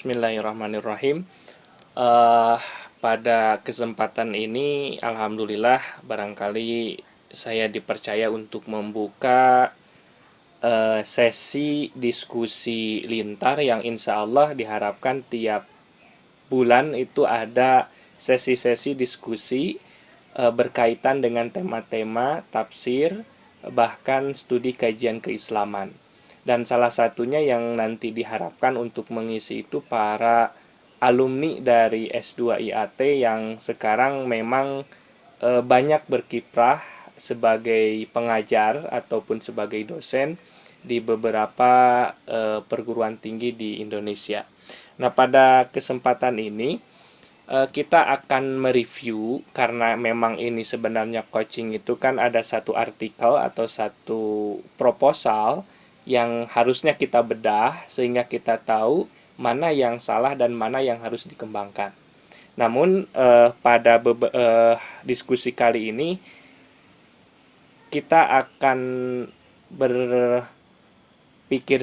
Bismillahirrahmanirrahim. Eh, Pada kesempatan ini, alhamdulillah, barangkali saya dipercaya untuk membuka sesi diskusi lintar yang insya Allah diharapkan tiap bulan itu ada sesi-sesi diskusi berkaitan dengan tema-tema tafsir, bahkan studi kajian keislaman. Dan salah satunya yang nanti diharapkan untuk mengisi itu para alumni dari S2 IAT yang sekarang memang banyak berkiprah sebagai pengajar ataupun sebagai dosen di beberapa perguruan tinggi di Indonesia. Nah, pada kesempatan ini kita akan mereview, karena memang ini sebenarnya coaching itu kan ada satu artikel atau satu proposal yang harusnya kita bedah sehingga kita tahu mana yang salah dan mana yang harus dikembangkan. Namun pada diskusi kali ini kita akan berpikir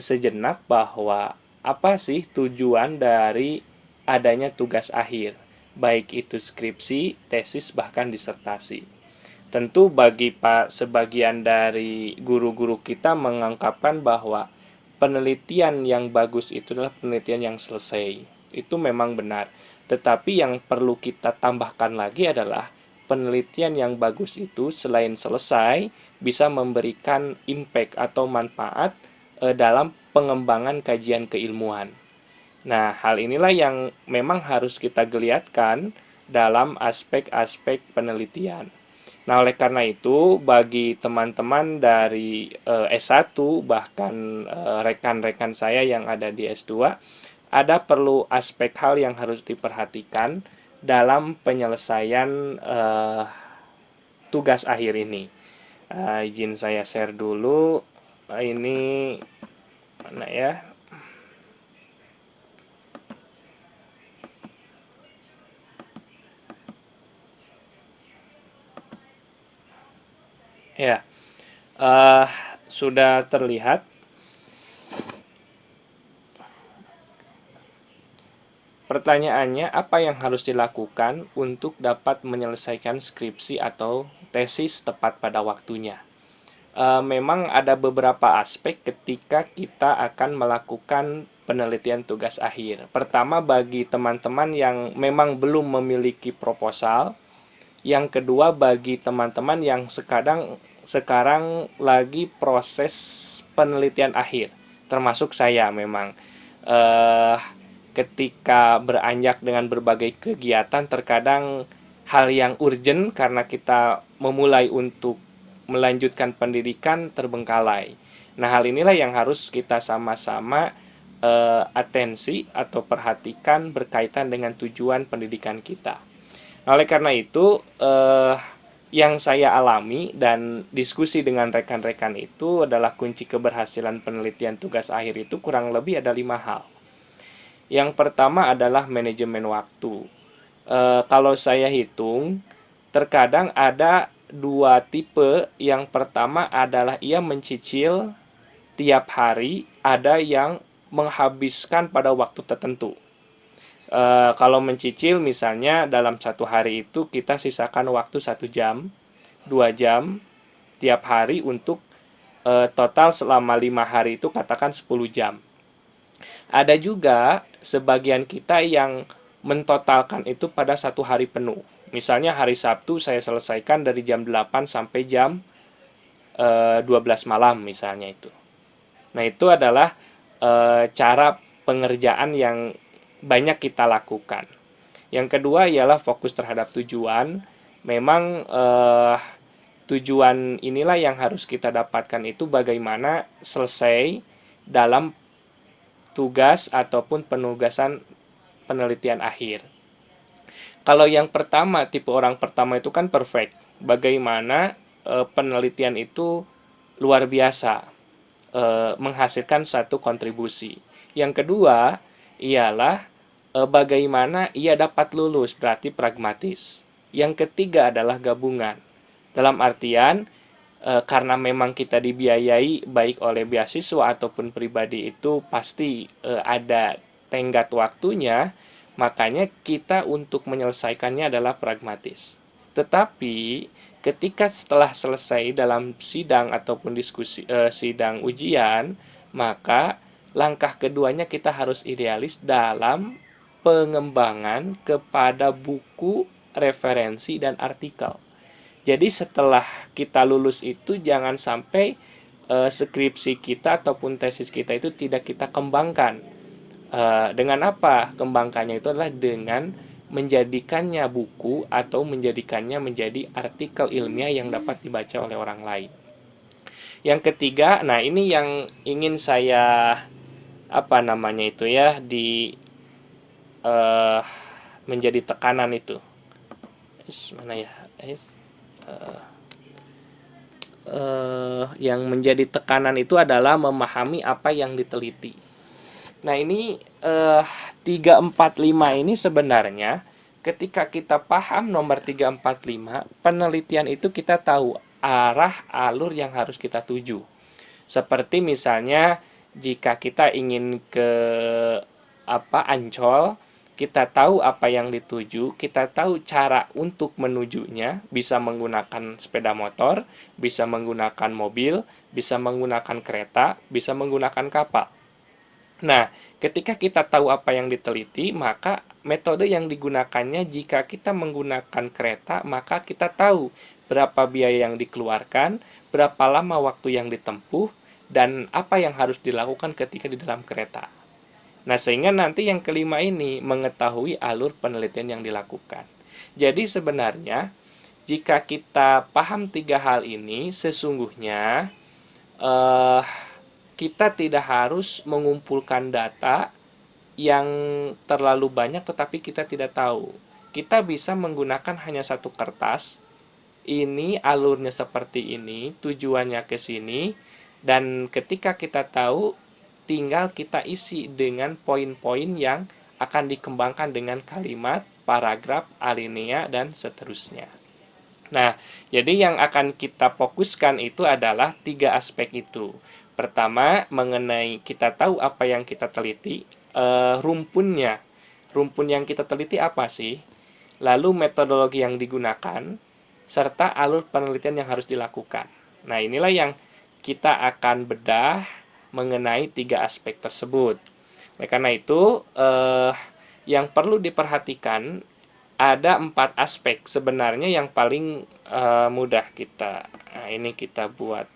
sejenak bahwa apa sih tujuan dari adanya tugas akhir, baik itu skripsi, tesis, bahkan disertasi. Tentu bagi sebagian dari guru-guru kita mengungkapkan bahwa penelitian yang bagus itu adalah penelitian yang selesai. Itu memang benar. Tetapi yang perlu kita tambahkan lagi adalah penelitian yang bagus itu selain selesai bisa memberikan impact atau manfaat dalam pengembangan kajian keilmuan. Nah, hal inilah yang memang harus kita geliatkan dalam aspek-aspek penelitian. Nah, oleh karena itu, bagi teman-teman dari S1, bahkan rekan-rekan saya yang ada di S2, ada perlu aspek hal yang harus diperhatikan dalam penyelesaian tugas akhir ini. Izin saya share dulu. Ini mana ya? Ya, uh, sudah terlihat. Pertanyaannya, apa yang harus dilakukan untuk dapat menyelesaikan skripsi atau tesis tepat pada waktunya? Memang ada beberapa aspek ketika kita akan melakukan penelitian tugas akhir. Pertama, bagi teman-teman yang memang belum memiliki proposal. Yang kedua, bagi teman-teman yang sekarang lagi proses penelitian akhir, termasuk saya memang. Eh, Ketika beranjak dengan berbagai kegiatan, terkadang hal yang urgent karena kita memulai untuk melanjutkan pendidikan terbengkalai. Nah, hal inilah yang harus kita sama-sama atensi atau perhatikan berkaitan dengan tujuan pendidikan kita. Nah, oleh karena itu, yang saya alami dan diskusi dengan rekan-rekan itu adalah kunci keberhasilan penelitian tugas akhir itu kurang lebih ada 5 hal. Yang pertama adalah manajemen waktu. Kalau saya hitung, terkadang ada dua tipe. Yang pertama adalah ia mencicil tiap hari, ada yang menghabiskan pada waktu tertentu. Kalau mencicil misalnya dalam satu hari itu kita sisakan waktu 1 jam, 2 jam tiap hari untuk total selama 5 hari itu katakan 10 jam. Ada juga sebagian kita yang mentotalkan itu pada satu hari penuh. Misalnya hari Sabtu saya selesaikan dari jam 8 sampai jam 12 malam misalnya itu. Nah, itu adalah cara pengerjaan yang banyak kita lakukan. Yang kedua ialah fokus terhadap tujuan. Memang tujuan inilah yang harus kita dapatkan itu bagaimana selesai dalam tugas ataupun penugasan penelitian akhir. Kalau yang pertama, tipe orang pertama itu kan perfect. Bagaimana penelitian itu luar biasa, menghasilkan satu kontribusi. Yang kedua ialah bagaimana ia dapat lulus, berarti pragmatis. Yang ketiga adalah gabungan. Dalam artian karena memang kita dibiayai baik oleh beasiswa ataupun pribadi, itu pasti ada tenggat waktunya, makanya kita untuk menyelesaikannya adalah pragmatis. Tetapi ketika setelah selesai dalam sidang ataupun diskusi sidang ujian, maka langkah keduanya kita harus idealis dalam pengembangan kepada buku, referensi, dan artikel. Jadi setelah kita lulus itu jangan sampai skripsi kita ataupun tesis kita itu tidak kita kembangkan. Dengan apa kembangkannya? Itu adalah dengan menjadikannya buku atau menjadikannya menjadi artikel ilmiah yang dapat dibaca oleh orang lain. Yang ketiga, nah ini yang ingin saya itu ya uh, menjadi tekanan itu. Mana ya? Yang menjadi tekanan itu adalah memahami apa yang diteliti. Nah ini 345 ini sebenarnya ketika kita paham nomor 345, penelitian itu kita tahu arah alur yang harus kita tuju. Seperti misalnya jika kita ingin ke Ancol, kita tahu apa yang dituju, kita tahu cara untuk menujunya, bisa menggunakan sepeda motor, bisa menggunakan mobil, bisa menggunakan kereta, bisa menggunakan kapal. Nah, ketika kita tahu apa yang diteliti, maka metode yang digunakannya jika kita menggunakan kereta, maka kita tahu berapa biaya yang dikeluarkan, berapa lama waktu yang ditempuh, dan apa yang harus dilakukan ketika di dalam kereta. Nah, sehingga nanti yang kelima ini mengetahui alur penelitian yang dilakukan. Jadi sebenarnya jika kita paham tiga hal ini, sesungguhnya kita tidak harus mengumpulkan data yang terlalu banyak tetapi kita tidak tahu. Kita bisa menggunakan hanya satu kertas. Ini alurnya seperti ini, tujuannya ke sini, dan ketika kita tahu, tinggal kita isi dengan poin-poin yang akan dikembangkan dengan kalimat, paragraf, alinea, dan seterusnya. Nah, jadi yang akan kita fokuskan itu adalah tiga aspek itu. Pertama, mengenai kita tahu apa yang kita teliti, rumpunnya. Rumpun yang kita teliti apa sih? Lalu metodologi yang digunakan, serta alur penelitian yang harus dilakukan. Nah, inilah yang kita akan bedah mengenai tiga aspek tersebut. Oleh karena itu, yang perlu diperhatikan ada 4 aspek sebenarnya yang paling mudah kita. Nah, ini kita buat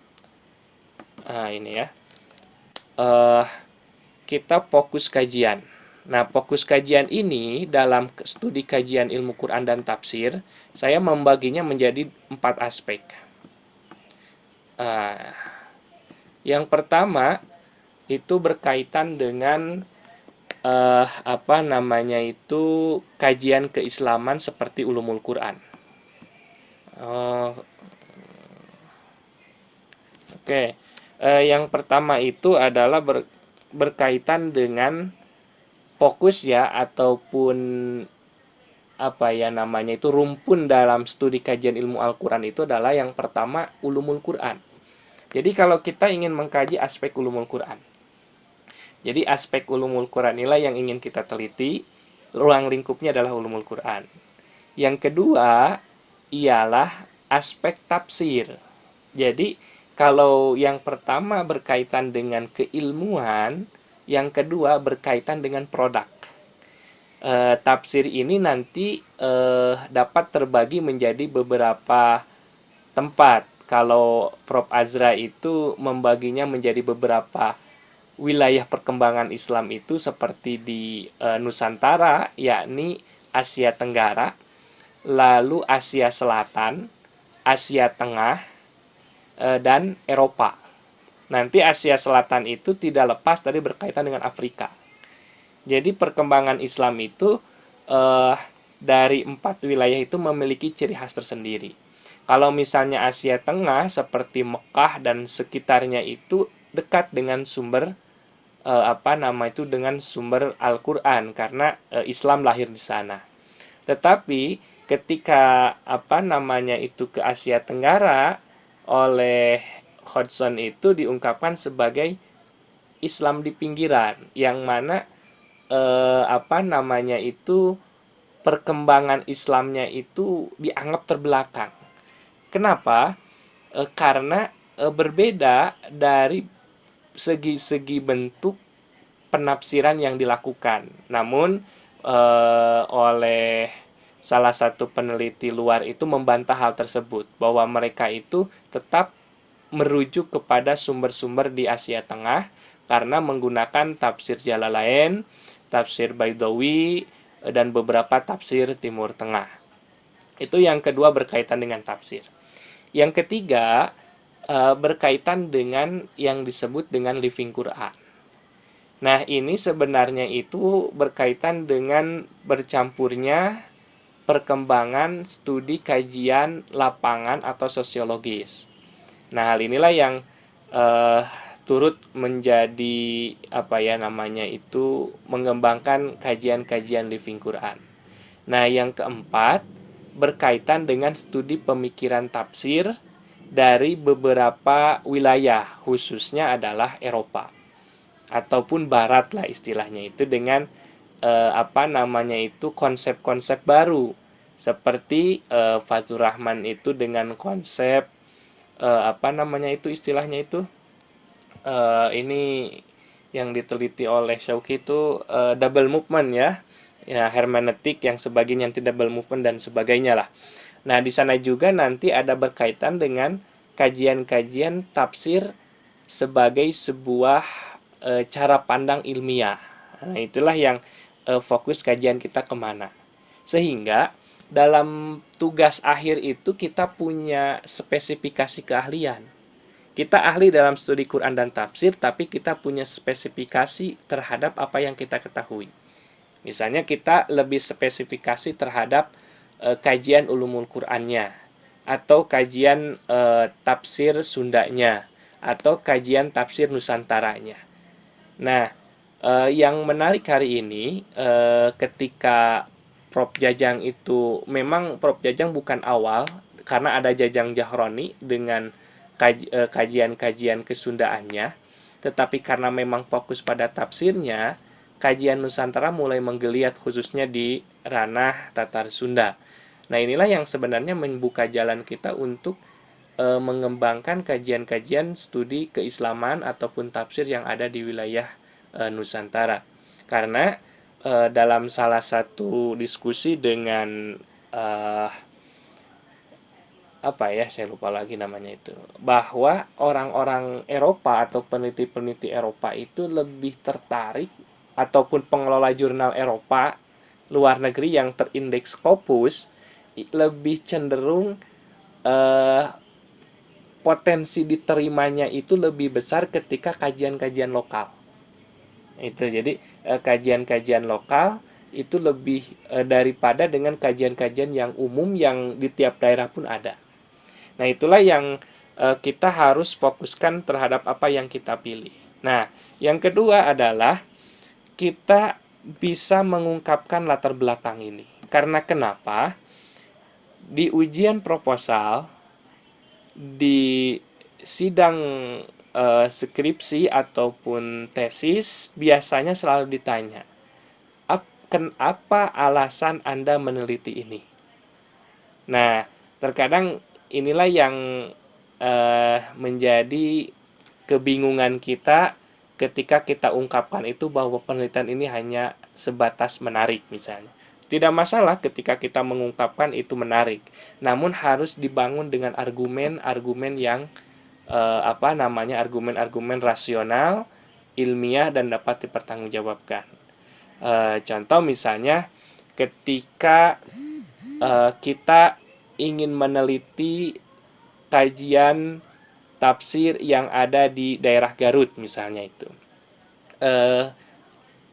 ini ya. Kita fokus kajian. Nah, fokus kajian ini dalam studi kajian ilmu Quran dan tafsir, saya membaginya menjadi 4 aspek. Yang pertama itu berkaitan dengan kajian keislaman seperti ulumul Quran. Oke. Yang pertama itu adalah berkaitan dengan fokus ya ataupun rumpun dalam studi kajian ilmu Al-Quran itu adalah yang pertama ulumul Quran. Jadi kalau kita ingin mengkaji aspek ulumul Quran, jadi aspek ulumul Quran inilah yang ingin kita teliti, ruang lingkupnya adalah ulumul Quran. Yang kedua ialah aspek tafsir. Jadi kalau yang pertama berkaitan dengan keilmuan, yang kedua berkaitan dengan produk. Tafsir ini nanti dapat terbagi menjadi beberapa tempat. Kalau Prof. Azra itu membaginya menjadi beberapa wilayah perkembangan Islam itu seperti di Nusantara, yakni Asia Tenggara, lalu Asia Selatan, Asia Tengah, dan Eropa. Nanti Asia Selatan itu tidak lepas dari berkaitan dengan Afrika. Jadi perkembangan Islam itu dari 4 wilayah itu memiliki ciri khas tersendiri. Kalau misalnya Asia Tengah seperti Mekah dan sekitarnya itu dekat dengan sumber dengan sumber Al-Qur'an karena Islam lahir di sana. Tetapi ketika ke Asia Tenggara oleh Hodgson itu diungkapkan sebagai Islam di pinggiran, yang mana apa namanya itu, perkembangan Islamnya itu dianggap terbelakang. Kenapa? Karena berbeda dari segi-segi bentuk penafsiran yang dilakukan. Namun oleh salah satu peneliti luar itu membantah hal tersebut, bahwa mereka itu tetap merujuk kepada sumber-sumber di Asia Tengah karena menggunakan tafsir Jalalain, tafsir Baidawi, dan beberapa tafsir Timur Tengah. Itu yang kedua berkaitan dengan tafsir. Yang ketiga berkaitan dengan yang disebut dengan living Quran. Nah, ini sebenarnya itu berkaitan dengan bercampurnya perkembangan studi kajian lapangan atau sosiologis. Nah, hal inilah yang eh, turut menjadi apa ya namanya itu, mengembangkan kajian-kajian living Quran. Nah, yang keempat berkaitan dengan studi pemikiran tafsir dari beberapa wilayah, khususnya adalah Eropa ataupun Barat lah istilahnya itu, dengan apa namanya itu, konsep-konsep baru seperti Fazlur Rahman itu dengan konsep apa namanya itu istilahnya itu, ini yang diteliti oleh Shauki itu double movement ya, hermeneutik yang sebagainya, anti double movement dan sebagainya lah. Nah, di sana juga nanti ada berkaitan dengan kajian-kajian tafsir sebagai sebuah cara pandang ilmiah. Nah, itulah yang fokus kajian kita kemana. Sehingga dalam tugas akhir itu kita punya spesifikasi keahlian. Kita ahli dalam studi Quran dan tafsir, tapi kita punya spesifikasi terhadap apa yang kita ketahui. Misalnya kita lebih spesifikasi terhadap kajian ulumul Qur'annya, atau kajian tafsir Sundanya, atau kajian tafsir Nusantaranya. Nah, yang menarik hari ini, ketika Prof. Jajang itu, memang Prof. Jajang bukan awal, karena ada Jajang Jahroni dengan kajian-kajian kesundaannya, tetapi karena memang fokus pada tafsirnya, kajian Nusantara mulai menggeliat khususnya di ranah Tatar Sunda. Nah, inilah yang sebenarnya membuka jalan kita untuk mengembangkan kajian-kajian studi keislaman ataupun tafsir yang ada di wilayah Nusantara. Karena dalam salah satu diskusi dengan apa ya, saya lupa lagi namanya itu, bahwa orang-orang Eropa atau peneliti-peneliti Eropa itu lebih tertarik, ataupun pengelola jurnal Eropa luar negeri yang terindeks Scopus lebih cenderung eh, potensi diterimanya itu lebih besar ketika kajian-kajian lokal. Itu jadi kajian-kajian lokal itu lebih daripada dengan kajian-kajian yang umum yang di tiap daerah pun ada. Nah, itulah yang kita harus fokuskan terhadap apa yang kita pilih. Nah, yang kedua adalah kita bisa mengungkapkan latar belakang ini. Karena kenapa? Di ujian proposal, di sidang skripsi ataupun tesis, biasanya selalu ditanya, apa alasan Anda meneliti ini? Nah, terkadang inilah yang menjadi kebingungan kita ketika kita ungkapkan itu, bahwa penelitian ini hanya sebatas menarik misalnya. Tidak masalah ketika kita mengungkapkan itu menarik, namun harus dibangun dengan argumen-argumen yang apa namanya, argumen-argumen rasional, ilmiah, dan dapat dipertanggungjawabkan. Contoh misalnya ketika kita ingin meneliti kajian tafsir yang ada di daerah Garut misalnya itu.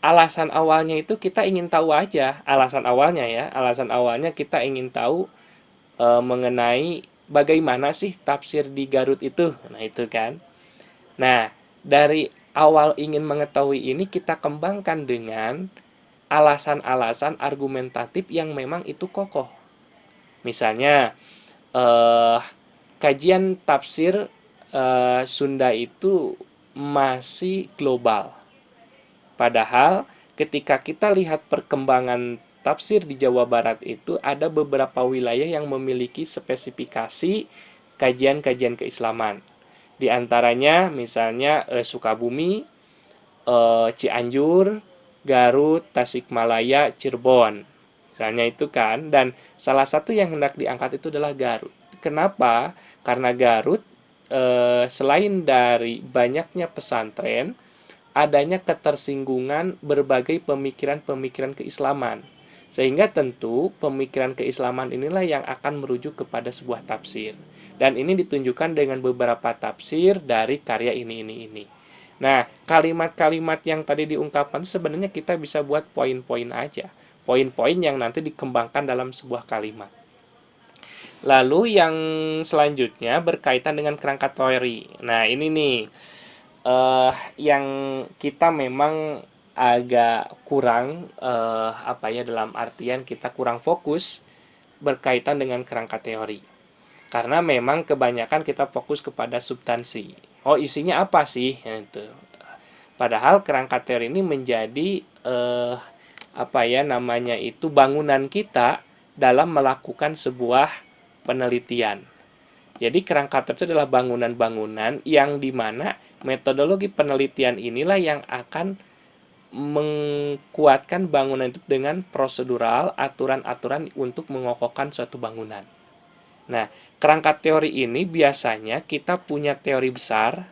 Alasan awalnya itu kita ingin tahu aja, alasan awalnya kita ingin tahu mengenai bagaimana sih tafsir di Garut itu. Nah, itu kan. Nah, dari awal ingin mengetahui ini kita kembangkan dengan alasan-alasan argumentatif yang memang itu kokoh. Misalnya kajian tafsir Sunda itu masih global. Padahal ketika kita lihat perkembangan tafsir di Jawa Barat itu ada beberapa wilayah yang memiliki spesifikasi kajian-kajian keislaman. Di antaranya misalnya Sukabumi, Cianjur, Garut, Tasikmalaya, Cirebon. Misalnya itu kan, dan salah satu yang hendak diangkat itu adalah Garut. Kenapa? Karena Garut selain dari banyaknya pesantren, adanya ketersinggungan berbagai pemikiran-pemikiran keislaman. Sehingga tentu pemikiran keislaman inilah yang akan merujuk kepada sebuah tafsir. Dan ini ditunjukkan dengan beberapa tafsir dari karya ini. Nah, kalimat-kalimat yang tadi diungkapkan sebenarnya kita bisa buat poin-poin aja. Poin-poin yang nanti dikembangkan dalam sebuah kalimat. Lalu yang selanjutnya berkaitan dengan kerangka teori. Nah, ini nih yang kita memang agak kurang dalam artian kita kurang fokus berkaitan dengan kerangka teori. Karena memang kebanyakan kita fokus kepada substansi. Oh, isinya apa sih? Itu. Padahal kerangka teori ini menjadi bangunan kita dalam melakukan sebuah penelitian. Jadi kerangka teori itu adalah bangunan-bangunan yang dimana metodologi penelitian inilah yang akan menguatkan bangunan itu dengan prosedural, aturan-aturan untuk mengokohkan suatu bangunan. Nah, kerangka teori ini biasanya kita punya teori besar.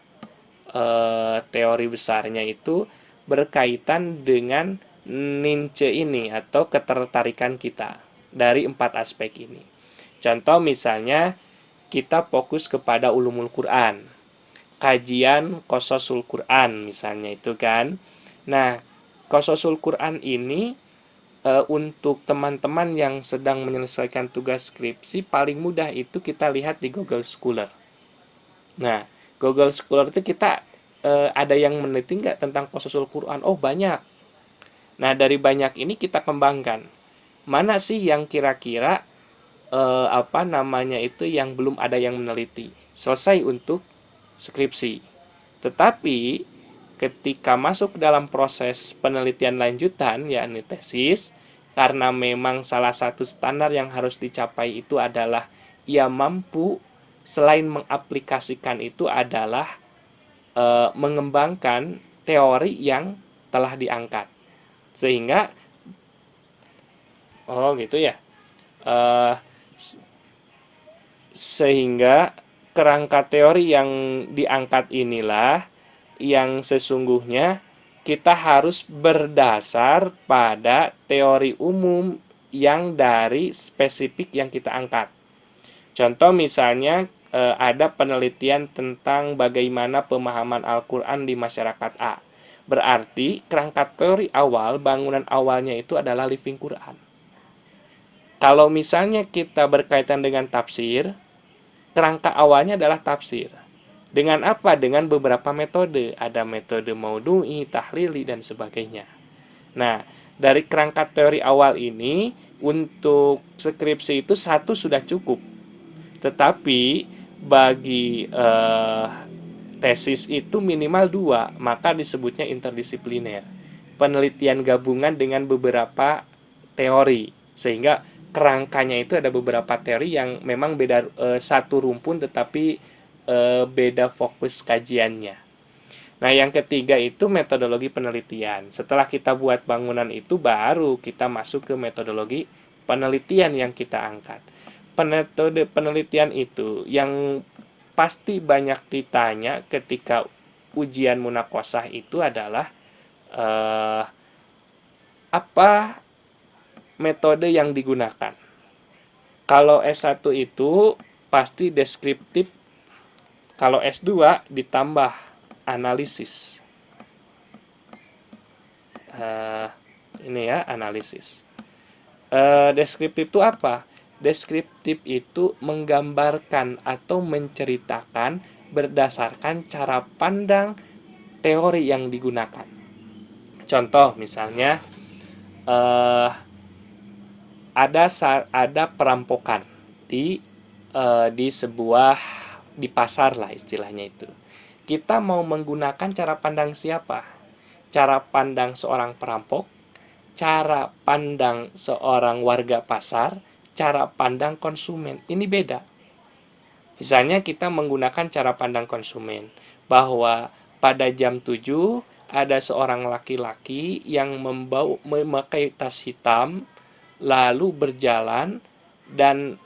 Teori besarnya itu berkaitan dengan niche ini atau ketertarikan kita dari 4 aspek ini. Contoh misalnya kita fokus kepada ulumul Quran, kajian qososul Quran misalnya itu kan. Nah, qososul Quran ini untuk teman-teman yang sedang menyelesaikan tugas skripsi paling mudah itu kita lihat di Google Scholar. Nah, Google Scholar itu kita ada yang meneliti nggak tentang qososul Quran? Oh, banyak. Nah, dari banyak ini kita kembangkan. Mana sih yang kira-kira yang belum ada yang meneliti, selesai untuk skripsi. Tetapi ketika masuk dalam proses penelitian lanjutan yakni tesis, karena memang salah satu standar yang harus dicapai itu adalah ia mampu selain mengaplikasikan itu adalah mengembangkan teori yang telah diangkat. Sehingga sehingga kerangka teori yang diangkat inilah yang sesungguhnya kita harus berdasar pada teori umum yang dari spesifik yang kita angkat. Contoh misalnya ada penelitian tentang bagaimana pemahaman Al-Quran di masyarakat A. Berarti kerangka teori awal, bangunan awalnya itu adalah living Quran. Kalau misalnya kita berkaitan dengan tafsir, kerangka awalnya adalah tafsir. Dengan apa? Dengan beberapa metode. Ada metode maudhu'i, tahlili, dan sebagainya. Nah, dari kerangka teori awal ini, untuk skripsi itu 1 sudah cukup. Tetapi bagi tesis itu minimal 2, maka disebutnya interdisipliner. Penelitian gabungan dengan beberapa teori. Sehingga kerangkanya itu ada beberapa teori yang memang beda satu rumpun tetapi beda fokus kajiannya. Nah, yang ketiga itu metodologi penelitian. Setelah kita buat bangunan itu baru kita masuk ke metodologi penelitian yang kita angkat. Metode penelitian itu yang pasti banyak ditanya ketika ujian munaqosyah itu adalah apa metode yang digunakan. Kalau S1 itu pasti deskriptif, kalau S2 ditambah analisis. Analisis. Deskriptif itu apa? Deskriptif itu menggambarkan atau menceritakan berdasarkan cara pandang teori yang digunakan. Contoh misalnya ada perampokan di pasar lah istilahnya itu. Kita mau menggunakan cara pandang siapa? cara pandang seorang perampok, cara pandang seorang warga pasar, cara pandang konsumen. Ini beda. Misalnya kita menggunakan cara pandang konsumen, bahwa pada jam 7 ada seorang laki-laki yang memakai tas hitam lalu berjalan dan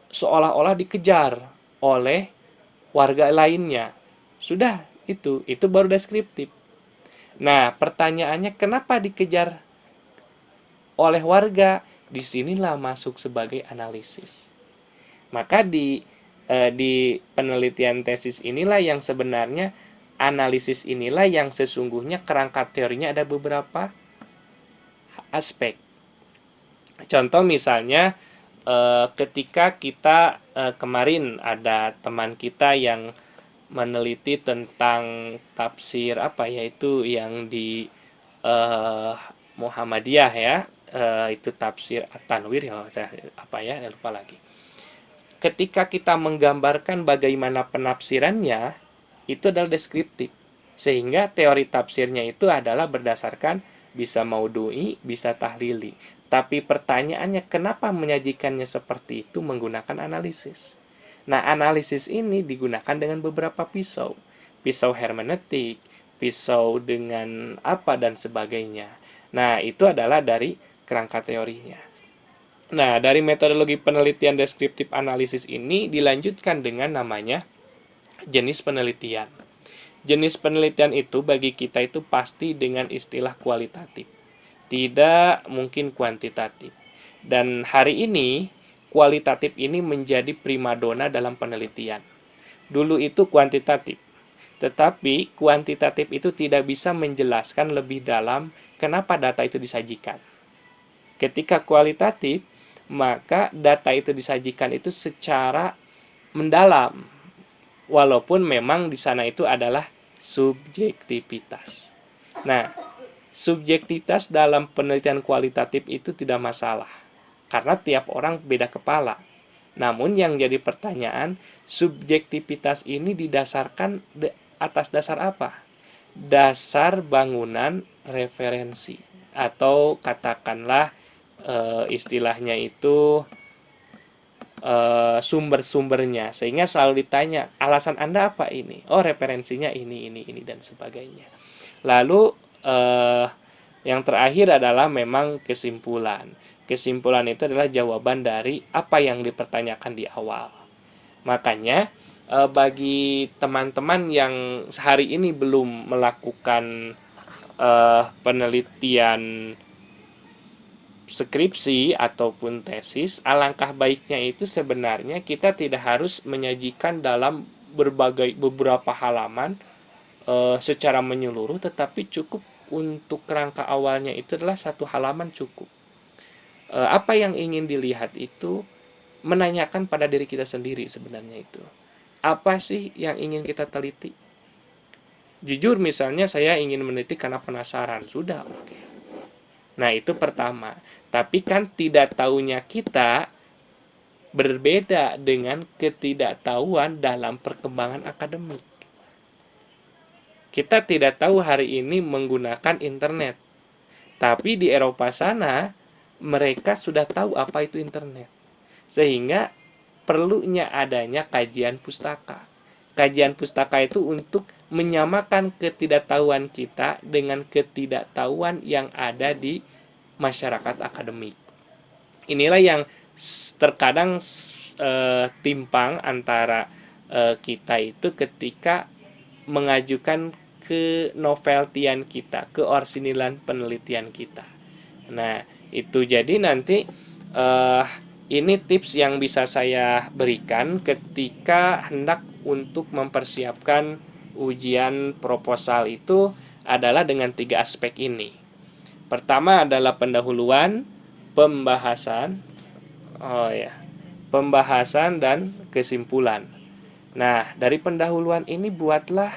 seolah-olah dikejar oleh warga lainnya. Sudah, itu baru deskriptif. Nah, pertanyaannya kenapa dikejar oleh warga? Disinilah masuk sebagai analisis. Maka di penelitian tesis inilah yang sebenarnya analisis inilah yang sesungguhnya kerangka teorinya ada beberapa aspek. Contoh misalnya ketika kita kemarin ada teman kita yang meneliti tentang tafsir apa ya itu yang di Muhammadiyah ya, itu tafsir At-Tanwir kalau saya apa ya lupa lagi. Ketika kita menggambarkan bagaimana penafsirannya, itu adalah deskriptif. Sehingga teori tafsirnya itu adalah berdasarkan bisa maudhu'i, bisa tahlili. Tapi pertanyaannya kenapa menyajikannya seperti itu menggunakan analisis? Nah, analisis ini digunakan dengan beberapa pisau. Pisau hermeneutik, pisau dengan apa dan sebagainya. Nah, itu adalah dari kerangka teorinya. Nah, dari metodologi penelitian deskriptif analisis ini dilanjutkan dengan namanya jenis penelitian. Jenis penelitian itu bagi kita itu pasti dengan istilah kualitatif, tidak mungkin kuantitatif. Dan hari ini kualitatif ini menjadi primadona dalam penelitian. Dulu itu kuantitatif, tetapi kuantitatif itu tidak bisa menjelaskan lebih dalam kenapa data itu disajikan. Ketika kualitatif, maka data itu disajikan itu secara mendalam, walaupun memang di sana itu adalah subjektivitas. Nah, subjektivitas dalam penelitian kualitatif itu tidak masalah, karena tiap orang beda kepala. Namun yang jadi pertanyaan, subjektivitas ini didasarkan atas dasar apa? Dasar bangunan referensi, atau katakanlah istilahnya itu sumber-sumbernya, sehingga selalu ditanya alasan Anda apa ini, oh referensinya ini dan sebagainya. Lalu yang terakhir adalah memang kesimpulan itu adalah jawaban dari apa yang dipertanyakan di awal. Makanya bagi teman-teman yang hari ini belum melakukan penelitian skripsi ataupun tesis, alangkah baiknya itu sebenarnya kita tidak harus menyajikan dalam beberapa halaman secara menyeluruh, tetapi cukup untuk kerangka awalnya itu adalah satu halaman cukup. Apa yang ingin dilihat itu menanyakan pada diri kita sendiri sebenarnya itu. Apa sih yang ingin kita teliti? Jujur misalnya saya ingin meneliti karena penasaran, sudah oke. Nah, itu pertama. Tapi kan tidak tahunya kita berbeda dengan ketidaktahuan dalam perkembangan akademik. Kita tidak tahu hari ini menggunakan internet. Tapi di Eropa sana, mereka sudah tahu apa itu internet. Sehingga perlunya adanya kajian pustaka. Kajian pustaka itu untuk menyamakan ketidaktahuan kita dengan ketidaktahuan yang ada di masyarakat akademik. Inilah yang terkadang timpang antara kita itu ketika mengajukan ke noveltian kita, ke orsinilan penelitian kita. Nah, itu jadi nanti ini tips yang bisa saya berikan ketika hendak untuk mempersiapkan ujian proposal itu adalah dengan 3 aspek ini. Pertama adalah pendahuluan, pembahasan, pembahasan dan kesimpulan. Nah, dari pendahuluan ini buatlah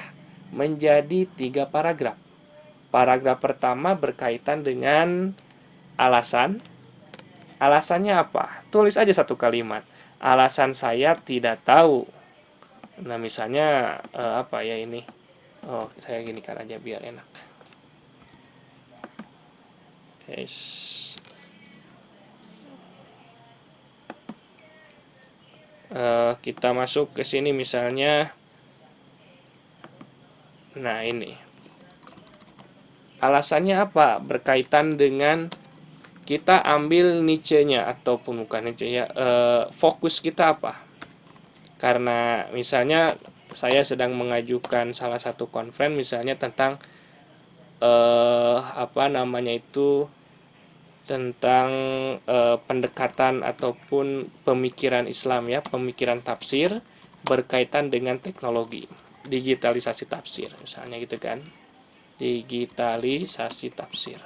menjadi 3 paragraf. Paragraf pertama berkaitan dengan alasan. Alasannya apa? Tulis aja 1 kalimat. Alasan saya tidak tahu. Nah, misalnya apa ya ini? Oh, saya gini kan aja biar enak. Yes. Kita masuk ke sini misalnya. Nah, ini. Alasannya apa? Berkaitan dengan kita ambil niche-nya ataupun bukan niche ya, fokus kita apa? Karena misalnya saya sedang mengajukan salah satu conference misalnya tentang apa namanya itu, tentang pendekatan ataupun pemikiran Islam ya, pemikiran tafsir berkaitan dengan teknologi, digitalisasi tafsir misalnya gitu kan. Digitalisasi tafsir.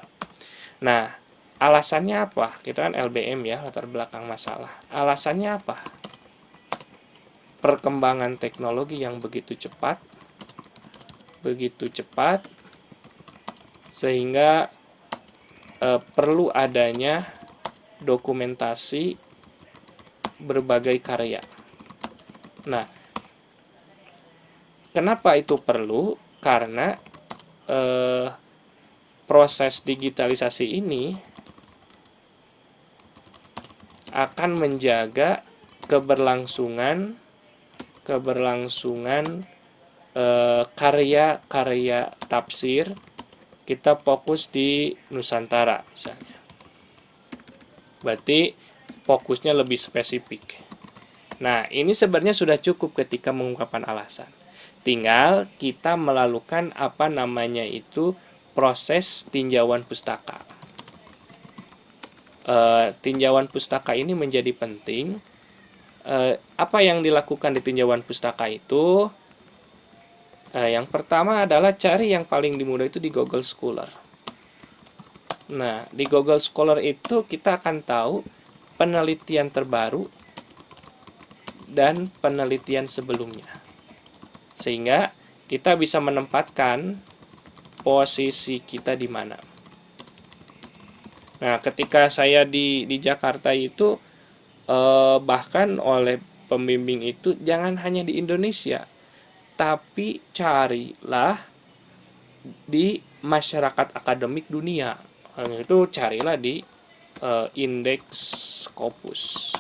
Nah, alasannya apa? Kita kan LBM ya, latar belakang masalah. Alasannya apa? Perkembangan teknologi yang begitu cepat sehingga perlu adanya dokumentasi berbagai karya. Nah, kenapa itu perlu? Karena proses digitalisasi ini akan menjaga keberlangsungan karya-karya tafsir. Kita fokus di Nusantara misalnya. Berarti fokusnya lebih spesifik. Nah, ini sebenarnya sudah cukup ketika mengungkapkan alasan. Tinggal kita melakukan apa namanya itu proses tinjauan pustaka. Tinjauan pustaka ini menjadi penting. Apa yang dilakukan di tinjauan pustaka itu? Yang pertama adalah cari yang paling dimudah itu di Google Scholar. Nah, di Google Scholar itu kita akan tahu penelitian terbaru dan penelitian sebelumnya. Sehingga kita bisa menempatkan posisi kita di mana. Nah, ketika saya di Jakarta itu bahkan oleh pembimbing itu jangan hanya di Indonesia, tapi carilah di masyarakat akademik dunia. Itu carilah di indeks Scopus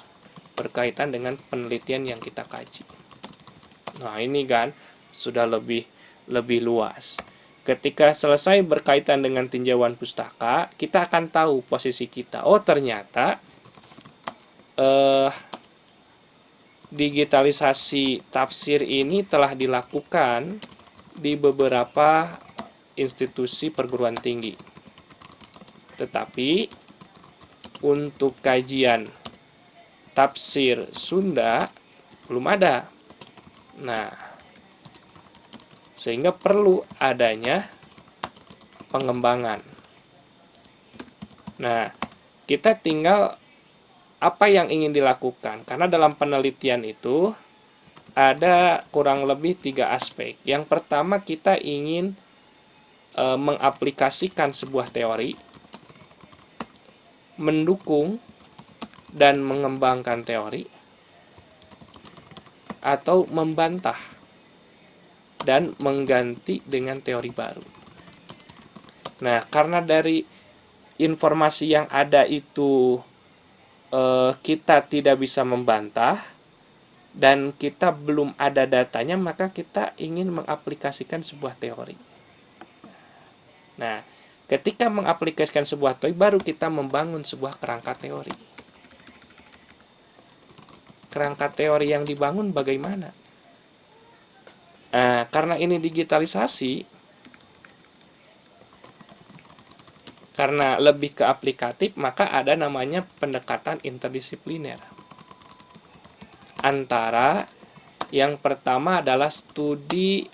berkaitan dengan penelitian yang kita kaji. Nah, ini kan sudah lebih luas. Ketika selesai berkaitan dengan tinjauan pustaka, kita akan tahu posisi kita. Oh, ternyata digitalisasi tafsir ini telah dilakukan di beberapa institusi perguruan tinggi. Tetapi untuk kajian tafsir Sunda belum ada. Nah, sehingga perlu adanya pengembangan. Nah, kita tinggal apa yang ingin dilakukan, karena dalam penelitian itu ada kurang lebih 3 aspek. Yang pertama, kita ingin mengaplikasikan sebuah teori, mendukung dan mengembangkan teori, atau membantah dan mengganti dengan teori baru. Nah, karena dari informasi yang ada itu kita tidak bisa membantah dan kita belum ada datanya, maka kita ingin mengaplikasikan sebuah teori. Nah, ketika mengaplikasikan sebuah teori, baru kita membangun sebuah kerangka teori. Kerangka teori yang dibangun bagaimana? Nah, karena ini digitalisasi, karena lebih ke aplikatif, maka ada namanya pendekatan interdisipliner. Antara yang pertama adalah studi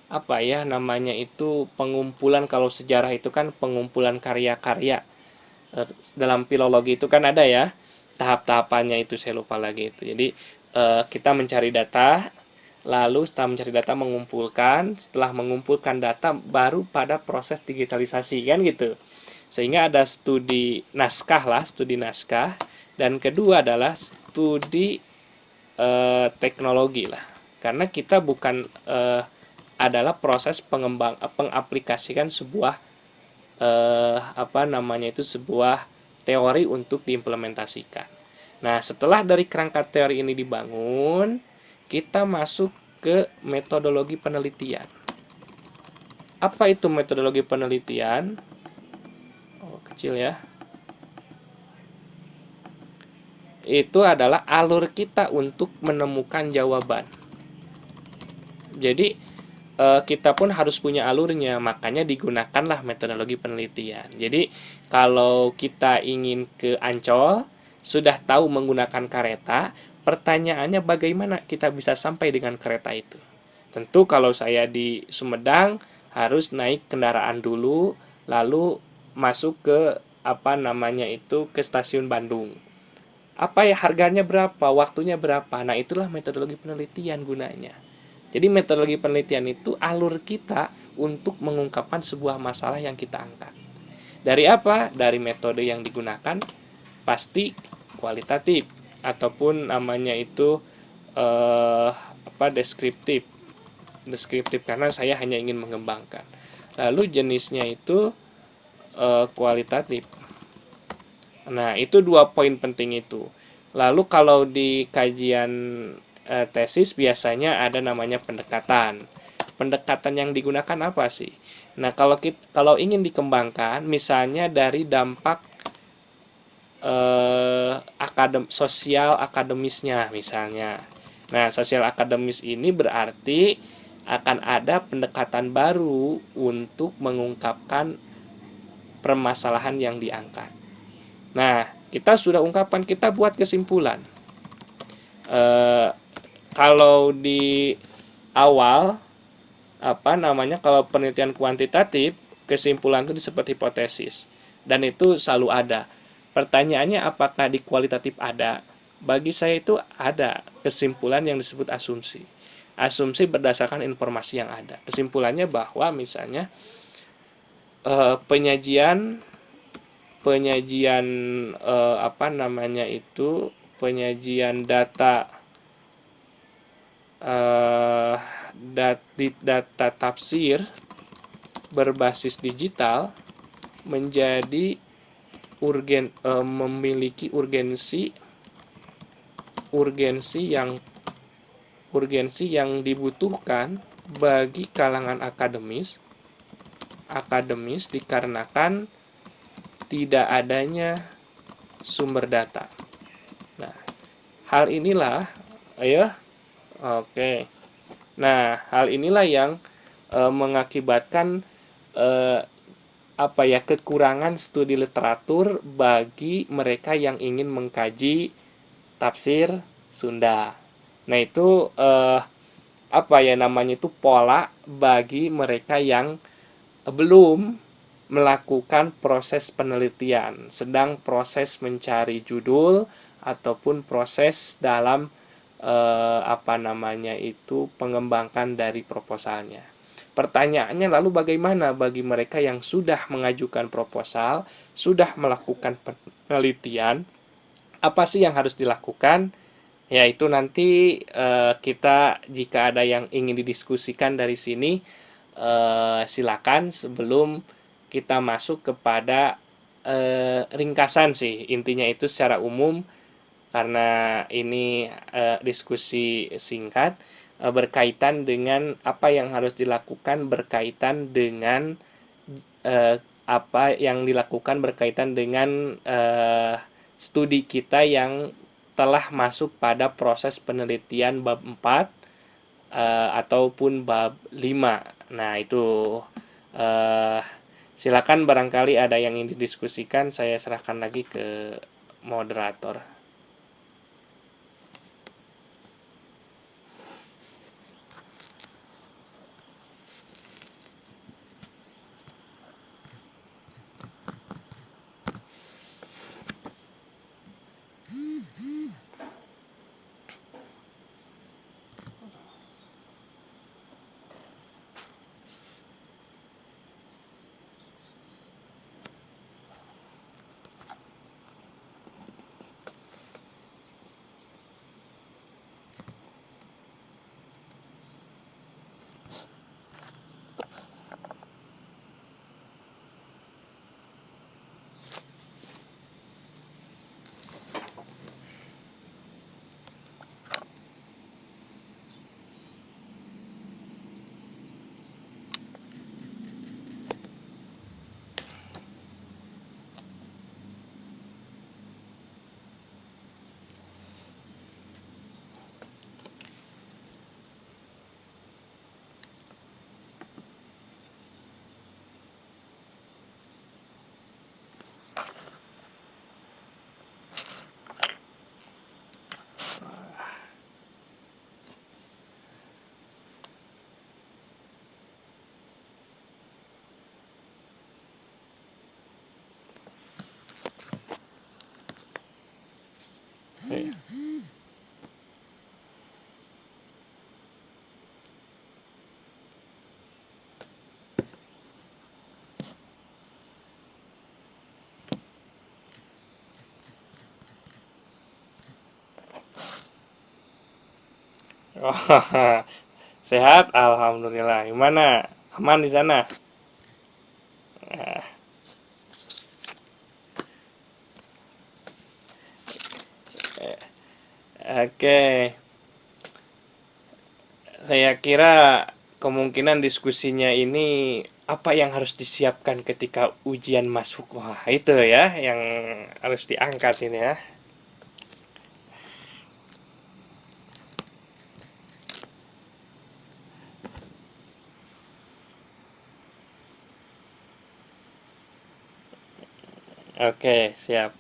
apa ya namanya itu, pengumpulan. Kalau sejarah itu kan pengumpulan karya-karya. Dalam filologi itu kan ada ya tahap-tahapannya, itu saya lupa lagi itu. Jadi kita mencari data, lalu setelah mencari data mengumpulkan, setelah mengumpulkan data baru pada proses digitalisasi kan gitu. Sehingga ada studi naskah lah, studi naskah, dan kedua adalah studi teknologi lah. Karena kita bukan adalah proses pengaplikasikan sebuah sebuah teori untuk diimplementasikan. Nah, setelah dari kerangka teori ini dibangun, kita masuk ke metodologi penelitian. Apa itu metodologi penelitian? Oh, kecil ya. Itu adalah alur kita untuk menemukan jawaban. Jadi kita pun harus punya alurnya, makanya digunakanlah metodologi penelitian. Jadi kalau kita ingin ke Ancol, sudah tahu menggunakan kereta, pertanyaannya bagaimana kita bisa sampai dengan kereta itu. Tentu kalau saya di Sumedang harus naik kendaraan dulu, lalu masuk ke ke stasiun Bandung. Apa ya, harganya berapa, waktunya berapa. Nah, itulah metodologi penelitian gunanya. Jadi metodologi penelitian itu alur kita untuk mengungkapkan sebuah masalah yang kita angkat. Dari apa? Dari metode yang digunakan pasti kualitatif ataupun namanya itu deskriptif. Deskriptif karena saya hanya ingin mengembangkan. Lalu jenisnya itu kualitatif. Nah, itu dua poin penting itu. Lalu kalau di kajian tesis biasanya ada namanya pendekatan. Pendekatan yang digunakan apa sih? Nah, kalau ingin dikembangkan, misalnya dari dampak sosial akademisnya misalnya. Nah, sosial akademis ini berarti akan ada pendekatan baru untuk mengungkapkan permasalahan yang diangkat. Nah, kita sudah ungkapkan, kita buat kesimpulan. Kalau di awal kalau penelitian kuantitatif, kesimpulan itu disebut hipotesis, dan itu selalu ada. Pertanyaannya apakah di kualitatif ada? Bagi saya itu ada kesimpulan yang disebut asumsi. Asumsi berdasarkan informasi yang ada. Kesimpulannya bahwa misalnya penyajian penyajian penyajian data data tafsir berbasis digital menjadi memiliki urgensi yang dibutuhkan bagi kalangan akademis dikarenakan tidak adanya sumber data. Nah, hal inilah hal inilah yang mengakibatkan kekurangan studi literatur bagi mereka yang ingin mengkaji tafsir Sunda. Nah, itu pola bagi mereka yang belum melakukan proses penelitian, sedang proses mencari judul ataupun proses dalam pengembangan dari proposalnya. Pertanyaannya lalu bagaimana bagi mereka yang sudah mengajukan proposal, sudah melakukan penelitian, apa sih yang harus dilakukan? Yaitu nanti kita jika ada yang ingin didiskusikan dari sini, silakan sebelum kita masuk kepada ringkasan sih. Intinya itu secara umum karena ini diskusi singkat berkaitan dengan apa yang harus dilakukan berkaitan dengan studi kita yang telah masuk pada proses penelitian bab 4 ataupun bab 5. Nah, itu silakan barangkali ada yang ingin didiskusikan, saya serahkan lagi ke moderator. Oh, sehat, alhamdulillah. Gimana? Aman di sana? Nah, oke, saya kira kemungkinan diskusinya ini apa yang harus disiapkan ketika ujian masuk. Wah, itu ya yang harus diangkat ini ya. Oke, siap.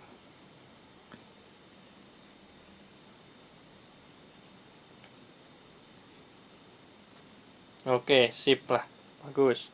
Oke, sip lah. Bagus.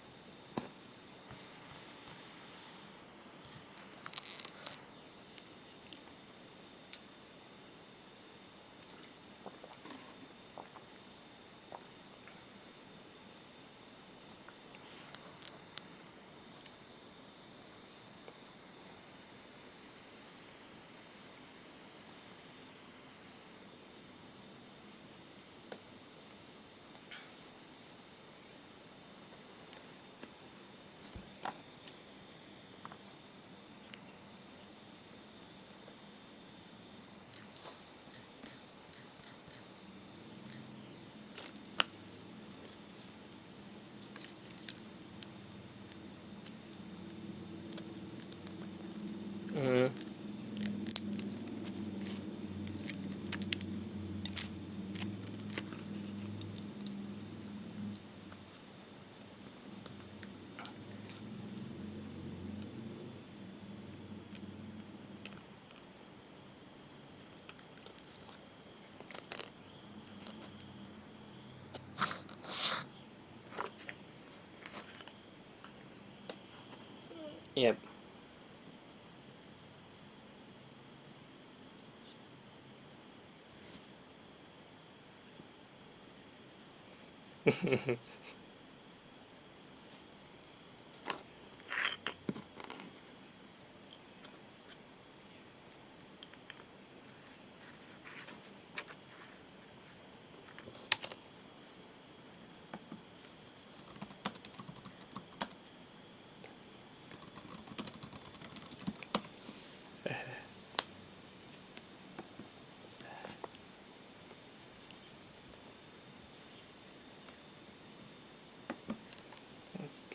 Hmm, yep.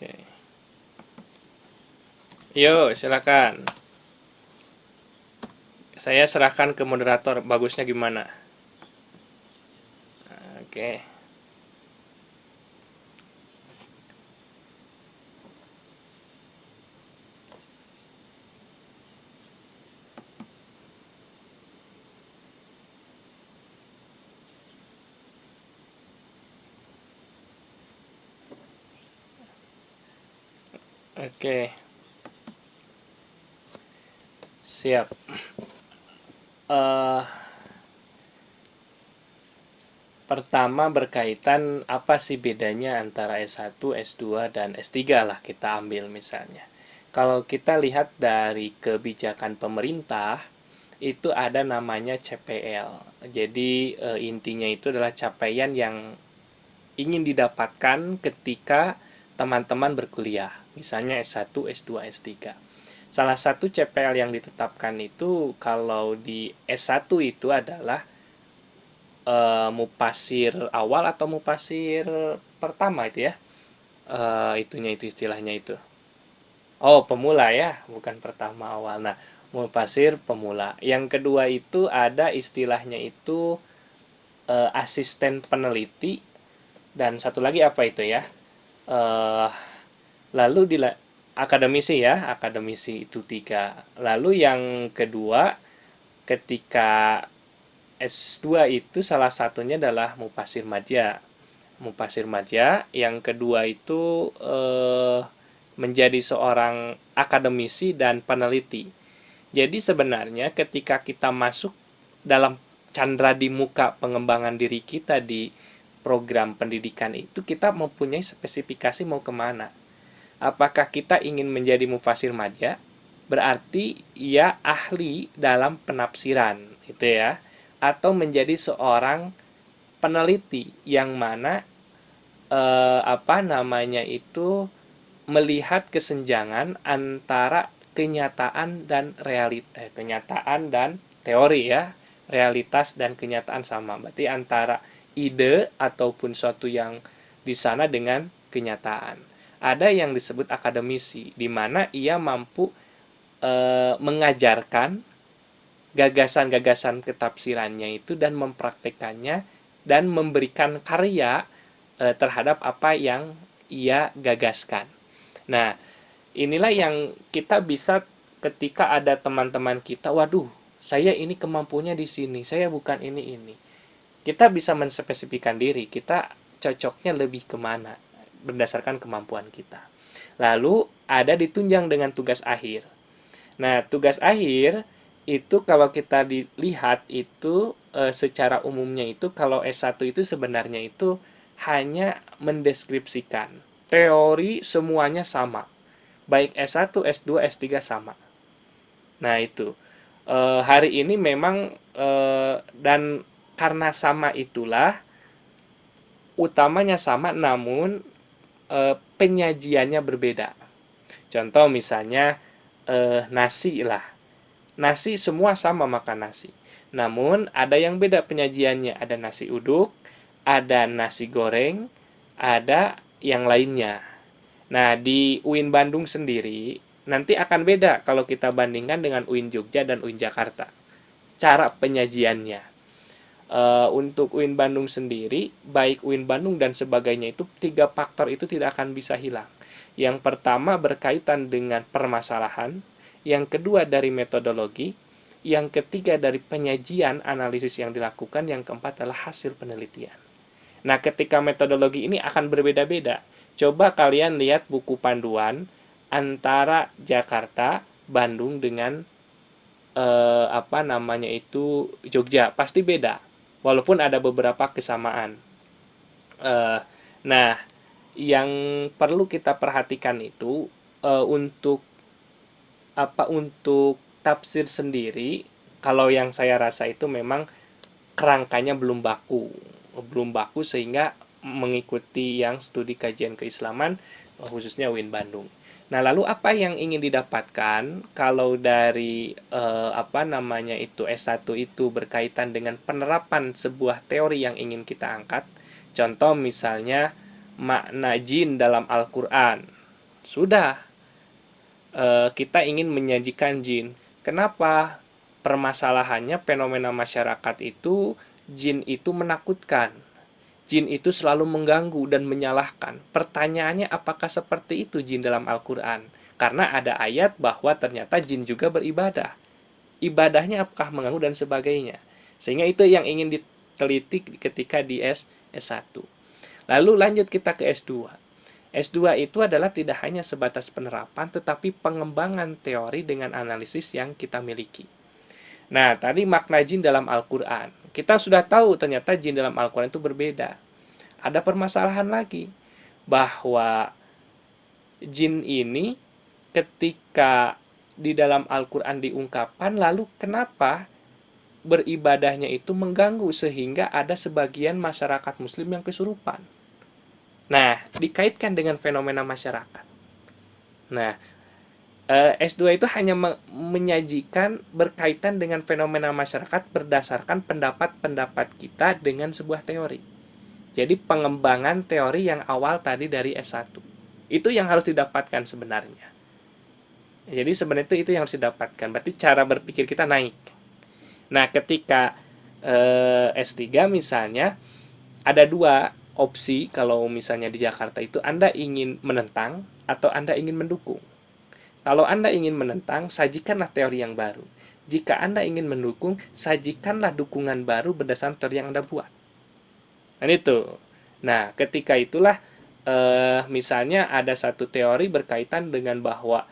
Oke. Yuk, silakan. Saya serahkan ke moderator. Bagusnya gimana? Oke. Oke, siap. eh Pertama berkaitan apa sih bedanya antara S1, S2, dan S3 lah kita ambil misalnya. Kalau kita lihat dari kebijakan pemerintah, itu ada namanya CPL. Jadi intinya itu adalah capaian yang ingin didapatkan ketika teman-teman berkuliah. Misalnya S1, S2, S3. Salah satu CPL yang ditetapkan itu kalau di S1 itu adalah mupasir awal atau mupasir pertama itu ya. Itunya itu istilahnya itu. Oh, pemula ya, bukan pertama awal. Nah, mupasir pemula. Yang kedua itu ada istilahnya itu asisten peneliti dan satu lagi apa itu ya? Eh lalu di akademisi ya, akademisi itu tiga. Lalu yang kedua ketika S2 itu salah satunya adalah mupasir madya. Mupasir madya, yang kedua itu menjadi seorang akademisi dan peneliti. Jadi sebenarnya ketika kita masuk dalam candra di muka pengembangan diri kita di program pendidikan itu, kita mempunyai spesifikasi mau kemana. Apakah kita ingin menjadi mufasir madya? Berarti ia ahli dalam penafsiran, gitu ya. Atau menjadi seorang peneliti yang mana melihat kesenjangan antara kenyataan dan teori ya. Realitas dan kenyataan sama. Berarti antara ide ataupun suatu yang di sana dengan kenyataan. Ada yang disebut akademisi, di mana ia mampu mengajarkan gagasan-gagasan ketafsirannya itu dan mempraktekannya dan memberikan karya terhadap apa yang ia gagaskan. Nah, inilah yang kita bisa ketika ada teman-teman kita, waduh, saya ini kemampuannya di sini, saya bukan ini. Kita bisa menspesifikkan diri, kita cocoknya lebih kemana berdasarkan kemampuan kita. Lalu ada ditunjang dengan tugas akhir. Nah, tugas akhir itu kalau kita dilihat itu secara umumnya itu kalau S1 itu sebenarnya itu hanya mendeskripsikan. Teori semuanya sama. Baik S1, S2, S3 sama. Nah, itu. Hari ini memang dan karena sama itulah utamanya sama namun penyajiannya berbeda. Contoh misalnya nasi lah. Nasi semua sama makan nasi. Namun ada yang beda penyajiannya. Ada nasi uduk, ada nasi goreng, ada yang lainnya. Nah, di UIN Bandung sendiri nanti akan beda kalau kita bandingkan dengan UIN Jogja dan UIN Jakarta. Cara penyajiannya. Untuk UIN Bandung sendiri, baik UIN Bandung dan sebagainya itu 3 faktor itu tidak akan bisa hilang. Yang pertama berkaitan dengan permasalahan, yang kedua dari metodologi, yang ketiga dari penyajian analisis yang dilakukan, yang keempat adalah hasil penelitian. Nah, ketika metodologi ini akan berbeda-beda. Coba kalian lihat buku panduan antara Jakarta, Bandung dengan Jogja, pasti beda. Walaupun ada beberapa kesamaan. Nah, yang perlu kita perhatikan itu untuk tafsir sendiri, kalau yang saya rasa itu memang kerangkanya belum baku sehingga mengikuti yang studi kajian keislaman khususnya UIN Bandung. Nah, lalu apa yang ingin didapatkan kalau dari S1 itu berkaitan dengan penerapan sebuah teori yang ingin kita angkat? Contoh misalnya makna jin dalam Al-Qur'an. Sudah kita ingin menyajikan jin. Kenapa? Permasalahannya fenomena masyarakat itu jin itu menakutkan. Jin itu selalu mengganggu dan menyalahkan. Pertanyaannya apakah seperti itu jin dalam Al-Qur'an? Karena ada ayat bahwa ternyata jin juga beribadah. Ibadahnya apakah mengganggu dan sebagainya. Sehingga itu yang ingin diteliti ketika di S1. Lalu lanjut kita ke S2. S2 itu adalah tidak hanya sebatas penerapan, tetapi pengembangan teori dengan analisis yang kita miliki. Nah, tadi makna jin dalam Al-Qur'an. Kita sudah tahu ternyata jin dalam Al-Qur'an itu berbeda. Ada permasalahan lagi, bahwa jin ini ketika di dalam Al-Qur'an diungkapkan, lalu kenapa beribadahnya itu mengganggu sehingga ada sebagian masyarakat muslim yang kesurupan. Nah, dikaitkan dengan fenomena masyarakat. Nah, S2 itu hanya menyajikan berkaitan dengan fenomena masyarakat berdasarkan pendapat-pendapat kita dengan sebuah teori. Jadi pengembangan teori yang awal tadi dari S1. Itu yang harus didapatkan sebenarnya. Jadi sebenarnya itu yang harus didapatkan. Berarti cara berpikir kita naik. Nah, ketika S3 misalnya ada 2 opsi. Kalau misalnya di Jakarta itu Anda ingin menentang atau Anda ingin mendukung. Kalau Anda ingin menentang, sajikanlah teori yang baru. Jika Anda ingin mendukung, sajikanlah dukungan baru berdasarkan teori yang Anda buat. Dan itu. Nah, ketika itulah misalnya ada satu teori berkaitan dengan bahwa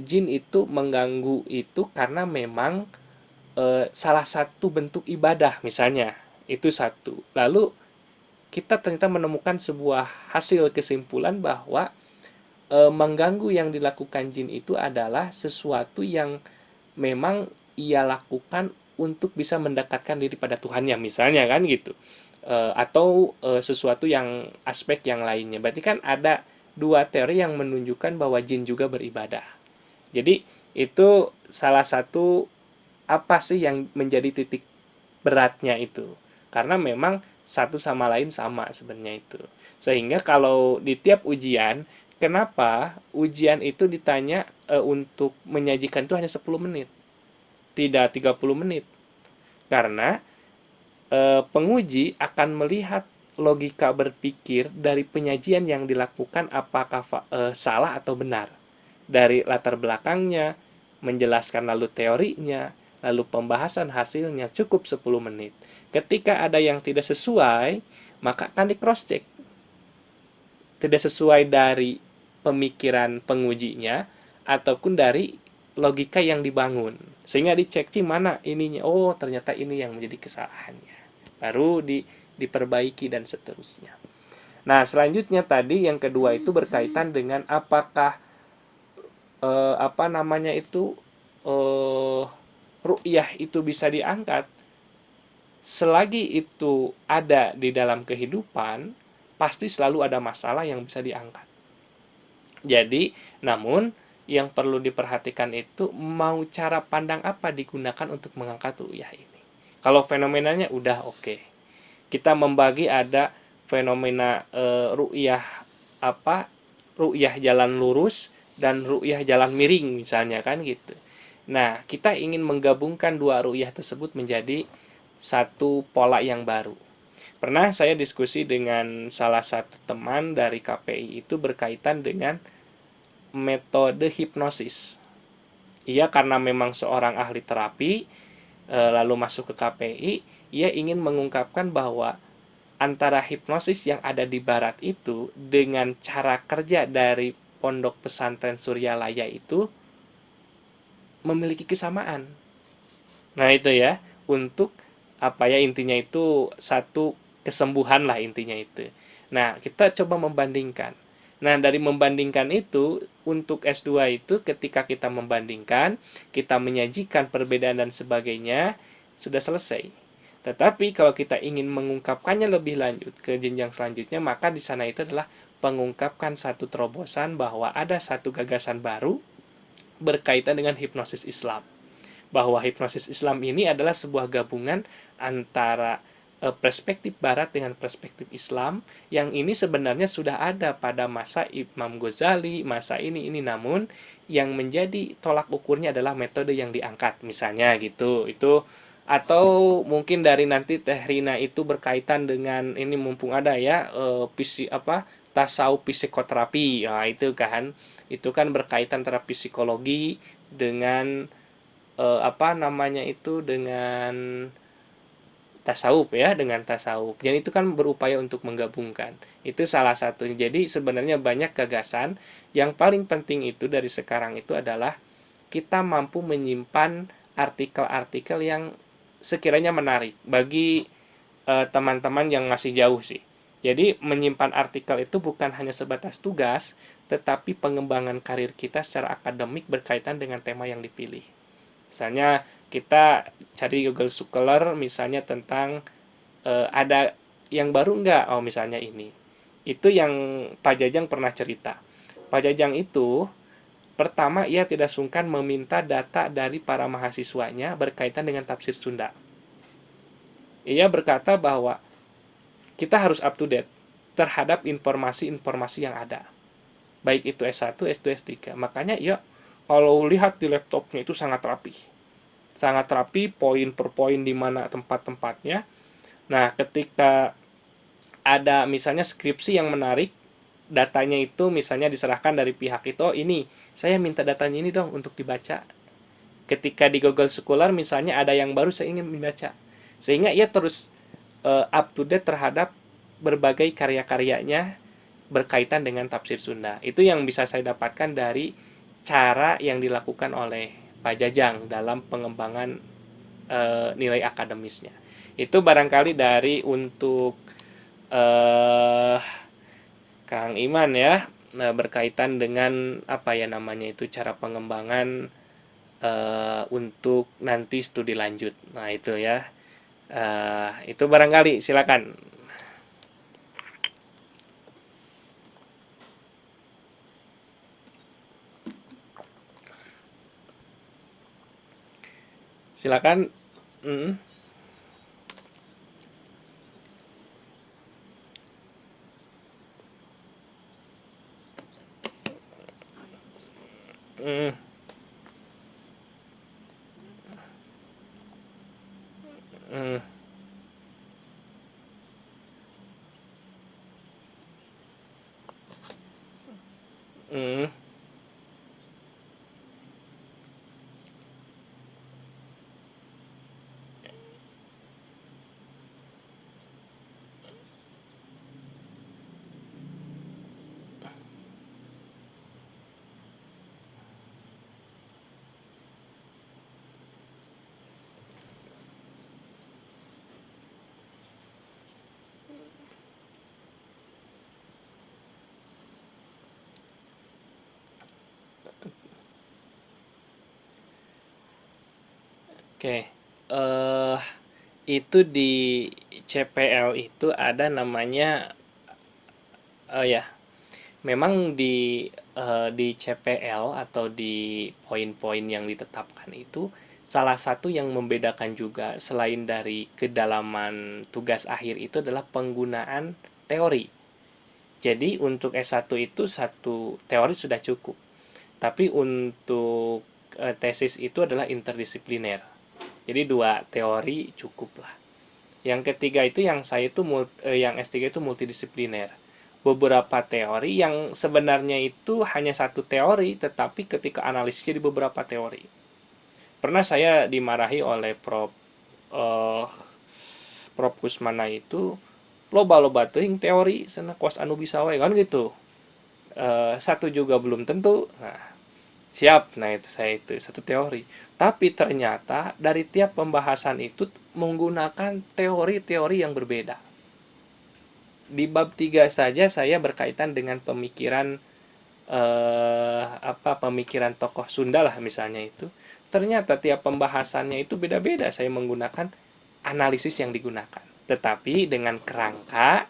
jin itu mengganggu itu karena memang salah satu bentuk ibadah misalnya. Itu satu. Lalu kita ternyata menemukan sebuah hasil kesimpulan bahwa mengganggu yang dilakukan jin itu adalah sesuatu yang memang ia lakukan untuk bisa mendekatkan diri pada Tuhannya misalnya kan gitu. atau sesuatu yang aspek yang lainnya. Berarti kan ada dua teori yang menunjukkan bahwa jin juga beribadah. Jadi itu salah satu apa sih yang menjadi titik beratnya itu. Karena memang satu sama lain sama sebenarnya itu. Sehingga kalau di tiap ujian, kenapa ujian itu ditanya untuk menyajikan itu hanya 10 menit, tidak 30 menit. Karena penguji akan melihat logika berpikir dari penyajian yang dilakukan apakah salah atau benar. Dari latar belakangnya, menjelaskan lalu teorinya, lalu pembahasan hasilnya cukup 10 menit. Ketika ada yang tidak sesuai, maka akan di cross check. Tidak sesuai dari pemikiran pengujinya ataupun dari logika yang dibangun. Sehingga dicek mana ininya. Oh, ternyata ini yang menjadi kesalahannya. Baru diperbaiki dan seterusnya. Nah, selanjutnya tadi yang kedua itu berkaitan dengan apakah apa namanya itu ru'yah itu bisa diangkat. Selagi itu ada di dalam kehidupan, pasti selalu ada masalah yang bisa diangkat. Jadi, namun yang perlu diperhatikan itu mau cara pandang apa digunakan untuk mengangkat ru'yah ini. Kalau fenomenanya udah oke. Kita membagi ada fenomena ru'yah apa? Ru'yah jalan lurus dan ru'yah jalan miring misalnya kan gitu. Nah, kita ingin menggabungkan dua ru'yah tersebut menjadi satu pola yang baru. Pernah saya diskusi dengan salah satu teman dari KPI itu berkaitan dengan metode hipnosis. Ia karena memang seorang ahli terapi, lalu masuk ke KPI, ia ingin mengungkapkan bahwa antara hipnosis yang ada di barat itu dengan cara kerja dari pondok pesantren Suryalaya itu memiliki kesamaan. Nah, itu ya, untuk apa ya intinya itu satu kesembuhan lah intinya itu. Nah, kita coba membandingkan. Nah, dari membandingkan itu, untuk S2 itu ketika kita membandingkan, kita menyajikan perbedaan dan sebagainya, sudah selesai. Tetapi kalau kita ingin mengungkapkannya lebih lanjut ke jenjang selanjutnya, maka di sana itu adalah mengungkapkan satu terobosan bahwa ada satu gagasan baru berkaitan dengan hipnosis Islam. Bahwa hipnosis Islam ini adalah sebuah gabungan antara perspektif barat dengan perspektif Islam yang ini sebenarnya sudah ada pada masa Imam Ghazali, masa ini namun yang menjadi tolak ukurnya adalah metode yang diangkat misalnya gitu. Itu atau mungkin dari nanti Teh Rina itu berkaitan dengan ini mumpung ada ya tasawuf psikoterapi. Nah, itu kan berkaitan antara psikologi dengan apa namanya itu dengan tasawuf ya, dengan tasawuf. Dan itu kan berupaya untuk menggabungkan. Itu salah satunya. Jadi sebenarnya banyak gagasan. Yang paling penting itu dari sekarang itu adalah kita mampu menyimpan artikel-artikel yang sekiranya menarik bagi teman-teman yang masih jauh sih. Jadi menyimpan artikel itu bukan hanya sebatas tugas, tetapi pengembangan karir kita secara akademik berkaitan dengan tema yang dipilih. Misalnya kita cari Google Scholar misalnya tentang ada yang baru enggak? Oh, misalnya ini. Itu yang Pak Jajang pernah cerita. Pak Jajang itu pertama ia tidak sungkan meminta data dari para mahasiswanya berkaitan dengan tafsir Sunda. Ia berkata bahwa kita harus up to date terhadap informasi-informasi yang ada. Baik itu S1, S2, S3. Makanya ya kalau lihat di laptopnya itu sangat rapi. Sangat rapi, poin per poin di mana tempat-tempatnya. Nah, ketika ada misalnya skripsi yang menarik, datanya itu misalnya diserahkan dari pihak itu, oh ini, saya minta datanya ini dong untuk dibaca. Ketika di Google Scholar misalnya ada yang baru saya ingin membaca. Sehingga ia terus up to date terhadap berbagai karya-karyanya berkaitan dengan tafsir Sunda. Itu yang bisa saya dapatkan dari cara yang dilakukan oleh Pak Jajang dalam pengembangan nilai akademisnya. Itu barangkali dari untuk Kang Iman ya, berkaitan dengan apa ya namanya itu cara pengembangan untuk nanti studi lanjut. Nah itu ya, itu barangkali silakan. Silakan. Mm, mm, mm, mm, oke. eh itu di CPL itu ada namanya, ya, memang di CPL atau di poin-poin yang ditetapkan itu salah satu yang membedakan juga selain dari kedalaman tugas akhir itu adalah penggunaan teori. Jadi untuk S1 itu satu teori sudah cukup. Tapi untuk tesis itu adalah interdisipliner. Jadi dua teori cukup lah. Yang ketiga itu yang saya itu yang S3 itu multidisipliner. Beberapa teori yang sebenarnya itu hanya satu teori, tetapi ketika analisis jadi beberapa teori. Pernah saya dimarahi oleh eh, Prof Kusmana itu, loba-loba teuing teori sana kos anu bisa wae kan gitu. Satu juga belum tentu. Nah, siap. Nah, itu saya itu satu teori. Tapi ternyata dari tiap pembahasan itu menggunakan teori-teori yang berbeda. Di bab 3 saja saya berkaitan dengan pemikiran pemikiran tokoh Sunda lah misalnya itu. Ternyata tiap pembahasannya itu beda-beda. Saya menggunakan analisis yang digunakan. Tetapi dengan kerangka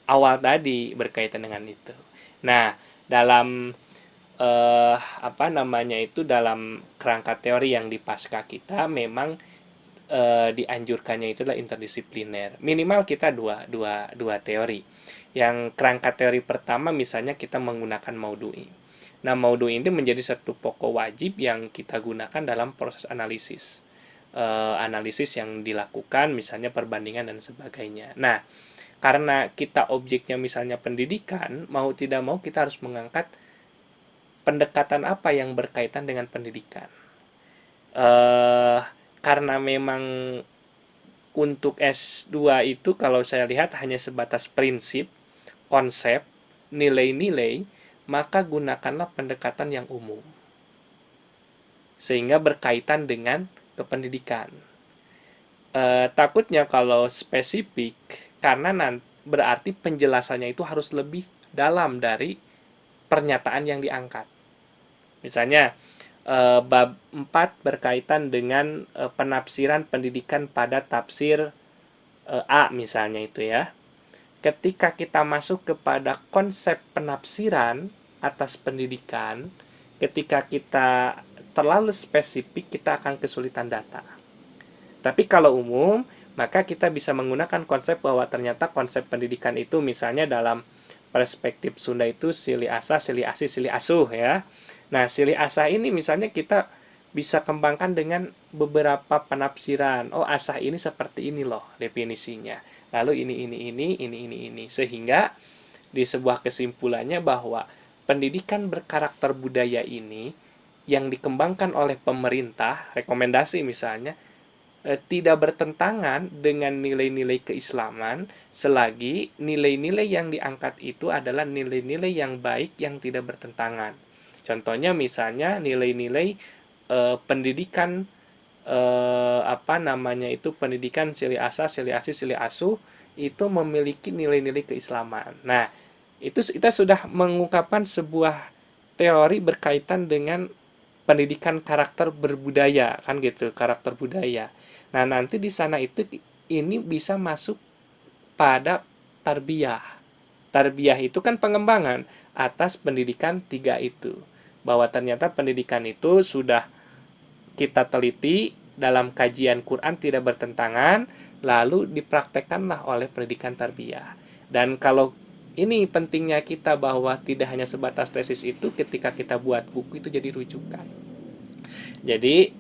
awal tadi berkaitan dengan itu. Nah, dalam dalam kerangka teori yang di pasca kita memang dianjurkannya itu adalah interdisipliner. Minimal kita dua teori. Yang kerangka teori pertama misalnya kita menggunakan Maudu'i. Nah, Maudu'i ini menjadi satu pokok wajib yang kita gunakan dalam proses analisis. Analisis yang dilakukan misalnya perbandingan dan sebagainya. Nah, karena kita objeknya misalnya pendidikan, mau tidak mau kita harus mengangkat pendekatan apa yang berkaitan dengan pendidikan. Eh karena memang untuk S2 itu kalau saya lihat hanya sebatas prinsip, konsep, nilai-nilai, maka gunakanlah pendekatan yang umum. Sehingga berkaitan dengan kependidikan. Takutnya kalau spesifik, karena berarti penjelasannya itu harus lebih dalam dari pernyataan yang diangkat. Misalnya, bab 4 berkaitan dengan penafsiran pendidikan pada tafsir A misalnya itu ya. Ketika kita masuk kepada konsep penafsiran atas pendidikan, ketika kita terlalu spesifik, kita akan kesulitan data. Tapi kalau umum, maka kita bisa menggunakan konsep bahwa ternyata konsep pendidikan itu misalnya dalam perspektif Sunda itu silih asa, silih asi, silih asuh ya. Nah, silih asa ini misalnya kita bisa kembangkan dengan beberapa penafsiran. Oh, asah ini seperti ini loh definisinya. Lalu ini sehingga di sebuah kesimpulannya bahwa pendidikan berkarakter budaya ini yang dikembangkan oleh pemerintah, rekomendasi misalnya, tidak bertentangan dengan nilai-nilai keislaman selagi nilai-nilai yang diangkat itu adalah nilai-nilai yang baik yang tidak bertentangan. Contohnya misalnya nilai-nilai pendidikan pendidikan sili asa, sili asi, sili asuh itu memiliki nilai-nilai keislaman. Nah, itu kita sudah mengungkapkan sebuah teori berkaitan dengan pendidikan karakter berbudaya kan gitu, karakter budaya. Nah, nanti di sana itu ini bisa masuk pada tarbiyah. Tarbiyah itu kan pengembangan atas pendidikan tiga itu. Bahwa ternyata pendidikan itu sudah kita teliti dalam kajian Quran tidak bertentangan, lalu dipraktekkanlah oleh pendidikan tarbiyah. Dan kalau ini pentingnya kita bahwa tidak hanya sebatas tesis itu, ketika kita buat buku itu jadi rujukan. Jadi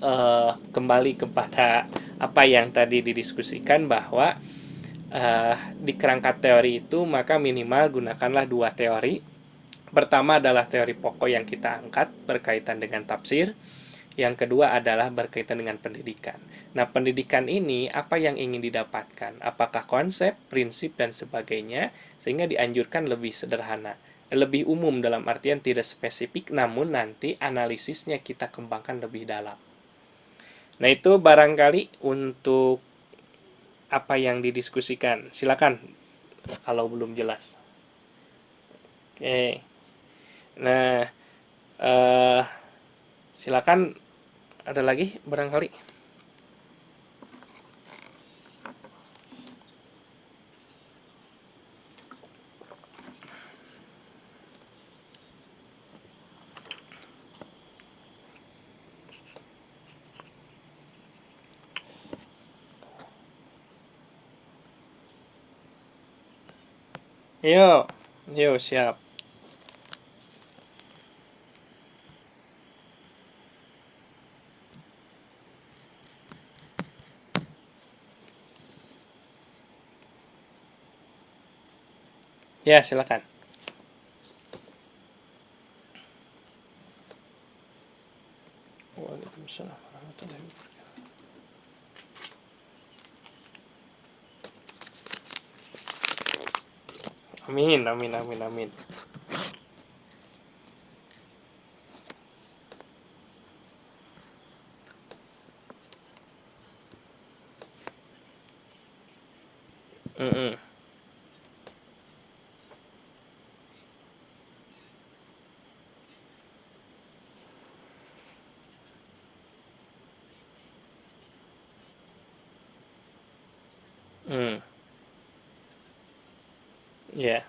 kembali kepada apa yang tadi didiskusikan bahwa di kerangka teori itu maka minimal gunakanlah dua teori. Pertama adalah teori pokok yang kita angkat berkaitan dengan tafsir. Yang kedua adalah berkaitan dengan pendidikan. Nah, pendidikan ini apa yang ingin didapatkan? Apakah konsep, prinsip, dan sebagainya? Sehingga dianjurkan lebih sederhana. Lebih umum dalam artian tidak spesifik, namun nanti analisisnya kita kembangkan lebih dalam. Nah, itu barangkali untuk apa yang didiskusikan. Silakan kalau belum jelas. Oke. Nah, silakan ada lagi barangkali. Yuk, yuk siap. Ya, silakan. Waalaikumsalam warahmatullahi wabarakatuh. Amin, amin, amin, amin. Mm-mm. Mm. Ya.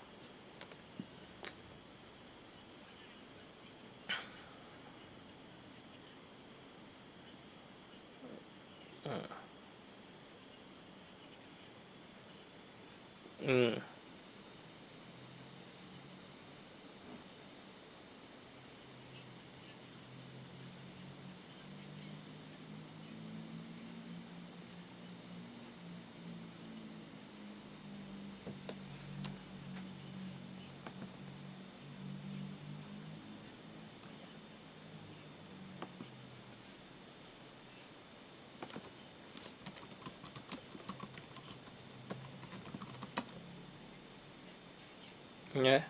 Mm. Ya.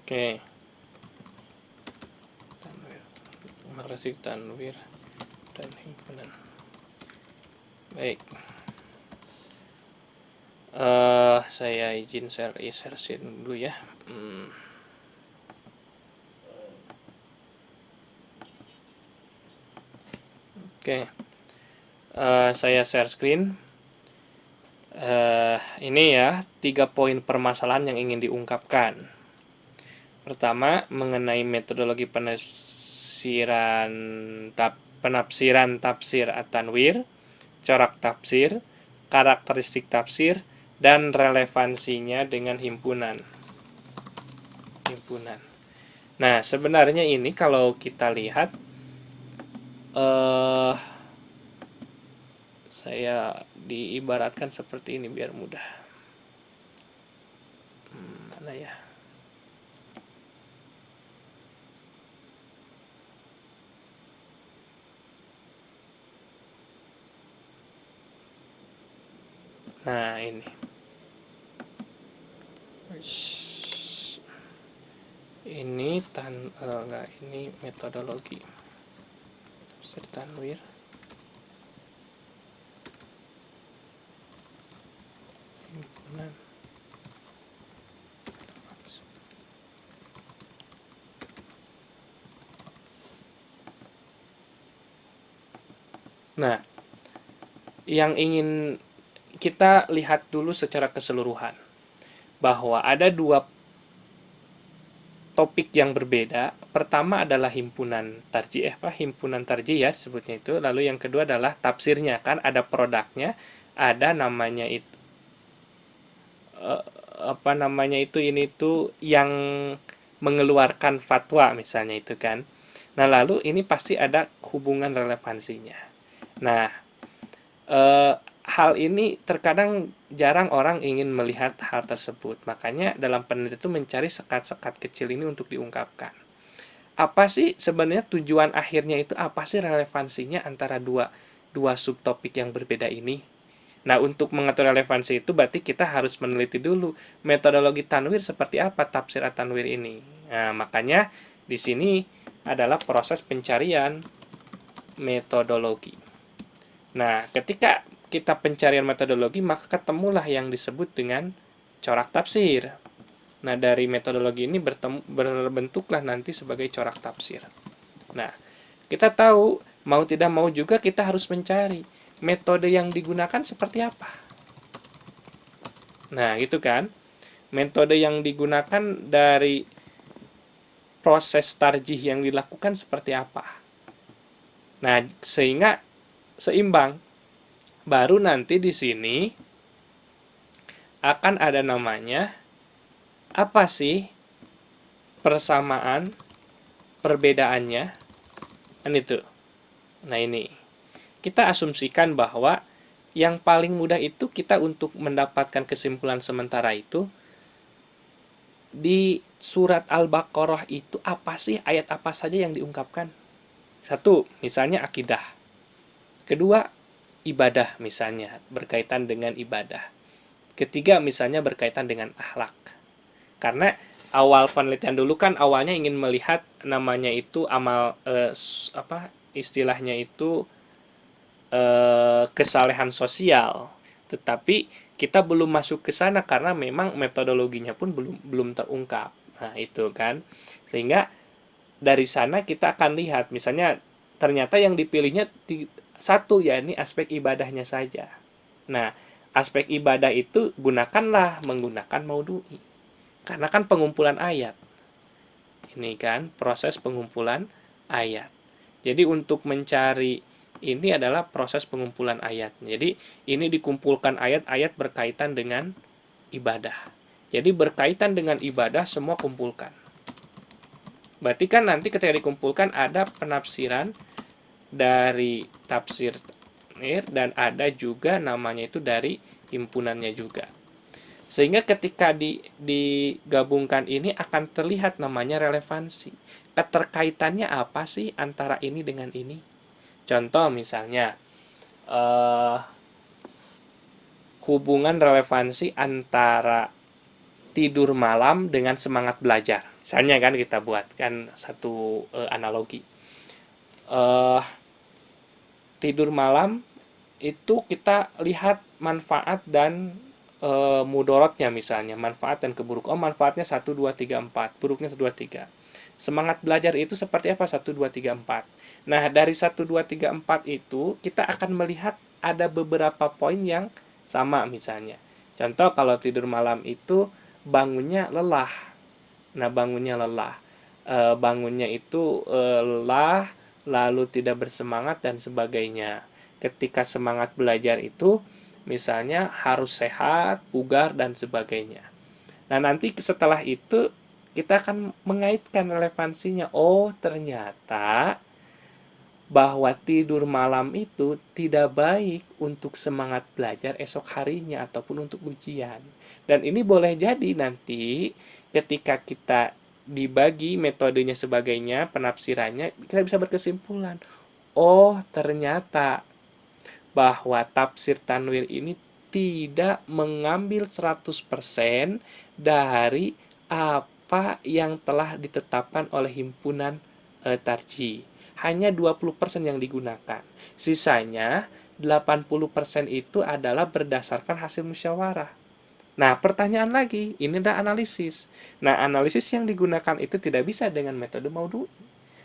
Oke. Tanwir. Makasih Tanwir dan himpunan. Baik. Saya izin share screen dulu ya. Oke. Saya share screen. Ini ya 3 poin permasalahan yang ingin diungkapkan. Pertama, mengenai metodologi penafsiran tafsir at-tanwir, corak tafsir, karakteristik tafsir, dan relevansinya dengan himpunan. Nah, sebenarnya ini kalau kita lihat saya diibaratkan seperti ini biar mudah. Mana ya? Nah, ini. Ini ini metodologi. tafsir tanwir. Himpunan. Nah, yang ingin kita lihat dulu secara keseluruhan bahwa ada dua topik yang berbeda. Pertama adalah himpunan tarjih, himpunan tarjih ya sebutnya itu. Lalu yang kedua adalah tafsirnya, kan ada produknya, ada namanya itu ini tuh yang mengeluarkan fatwa misalnya itu kan. Nah, lalu ini pasti ada hubungan relevansinya. Nah, hal ini terkadang jarang orang ingin melihat hal tersebut. Makanya dalam penelitian itu mencari sekat-sekat kecil ini untuk diungkapkan. Apa sih sebenarnya tujuan akhirnya itu, apa sih relevansinya antara dua subtopik yang berbeda ini? Nah, untuk mengatur relevansi itu berarti kita harus meneliti dulu metodologi tanwir seperti apa tafsir at-tanwir ini. Nah, makanya di sini adalah proses pencarian metodologi. Nah, ketika kita pencarian metodologi, maka ketemulah yang disebut dengan corak tafsir. Nah, dari metodologi ini berbentuklah nanti sebagai corak tafsir. Nah, kita tahu, mau tidak mau juga kita harus mencari metode yang digunakan seperti apa. Nah, gitu kan. Metode yang digunakan dari proses tarjih yang dilakukan seperti apa. Nah, sehingga seimbang. Baru nanti di sini akan ada namanya apa sih persamaan, perbedaannya, kan itu. Nah, ini kita asumsikan bahwa yang paling mudah itu kita untuk mendapatkan kesimpulan sementara itu di surat Al-Baqarah itu apa sih, ayat apa saja yang diungkapkan. Satu, misalnya akidah. Kedua, ibadah misalnya, berkaitan dengan ibadah. Ketiga, misalnya berkaitan dengan akhlak. Karena awal penelitian dulu kan awalnya ingin melihat namanya itu amal istilahnya itu kesalehan sosial, tetapi kita belum masuk ke sana karena memang metodologinya pun belum terungkap. Nah, itu kan, sehingga dari sana kita akan lihat misalnya ternyata yang dipilihnya satu, ya ini aspek ibadahnya saja. Nah, aspek ibadah itu gunakanlah menggunakan maudhu'i, karena kan pengumpulan ayat. Ini kan proses pengumpulan ayat. Jadi untuk mencari ini adalah proses pengumpulan ayat. Jadi ini dikumpulkan ayat-ayat berkaitan dengan ibadah. Jadi berkaitan dengan ibadah semua kumpulkan. Berarti kan nanti ketika dikumpulkan ada penafsiran dari tafsir dan ada juga namanya itu dari himpunannya juga. Sehingga ketika digabungkan ini akan terlihat namanya relevansi. Keterkaitannya apa sih antara ini dengan ini? Contoh misalnya hubungan relevansi antara tidur malam dengan semangat belajar. Misalnya kan kita buatkan satu analogi. Tidur malam itu kita lihat manfaat dan mudorotnya, misalnya manfaat dan keburukan. Manfaatnya 1, 2, 3, 4, buruknya 1, 2, 3. Semangat belajar itu seperti apa? 1, 2, 3, 4. Nah, dari 1, 2, 3, 4 itu kita akan melihat ada beberapa poin yang sama misalnya. Contoh kalau tidur malam itu bangunnya lelah. Nah, bangunnya lelah. Bangunnya itu lelah, lalu tidak bersemangat dan sebagainya. Ketika semangat belajar itu misalnya harus sehat, bugar, dan sebagainya. Nah, nanti setelah itu kita akan mengaitkan relevansinya. Oh, ternyata bahwa tidur malam itu tidak baik untuk semangat belajar esok harinya ataupun untuk ujian. Dan ini boleh jadi nanti ketika kita dibagi metodenya sebagainya, penafsirannya, kita bisa berkesimpulan. Oh, ternyata bahwa tafsir tanwir ini tidak mengambil 100% dari apa yang telah ditetapkan oleh himpunan tarjih. hanya 20% yang digunakan. Sisanya 80% itu adalah berdasarkan hasil musyawarah. Nah, pertanyaan lagi, ini adalah analisis. Nah, analisis yang digunakan itu tidak bisa dengan metode Maudu'i.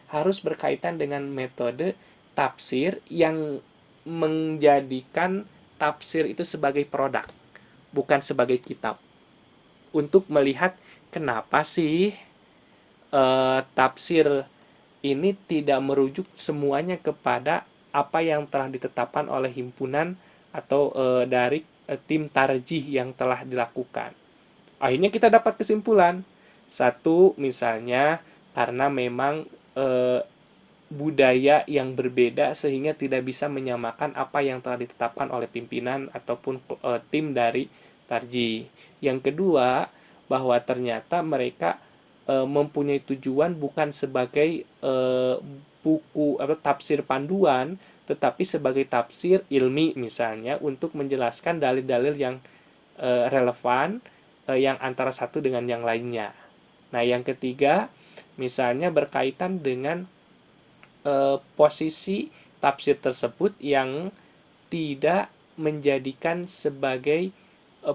Harus berkaitan dengan metode tafsir yang menjadikan tafsir itu sebagai produk, bukan sebagai kitab. Untuk melihat kenapa sih tafsir ini tidak merujuk semuanya kepada apa yang telah ditetapkan oleh himpunan atau dari tim tarjih yang telah dilakukan. Akhirnya kita dapat kesimpulan. Satu, misalnya karena memang budaya yang berbeda sehingga tidak bisa menyamakan apa yang telah ditetapkan oleh pimpinan ataupun tim dari tarjih. Yang kedua, bahwa ternyata mereka mempunyai tujuan bukan sebagai buku atau tafsir panduan, tetapi sebagai tafsir ilmi misalnya untuk menjelaskan dalil-dalil yang relevan yang antara satu dengan yang lainnya. Nah, yang ketiga, misalnya berkaitan dengan posisi tafsir tersebut yang tidak menjadikan sebagai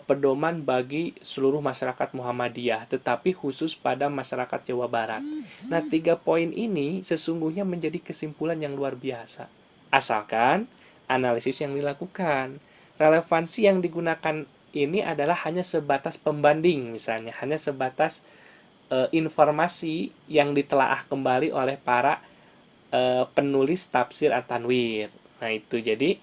pedoman bagi seluruh masyarakat Muhammadiyah, tetapi khusus pada masyarakat Jawa Barat. Nah, 3 poin ini sesungguhnya menjadi kesimpulan yang luar biasa. Asalkan analisis yang dilakukan. Relevansi yang digunakan ini adalah hanya sebatas pembanding misalnya, hanya sebatas informasi yang ditelaah kembali oleh para penulis tafsir At-Tanwir. Nah, itu jadi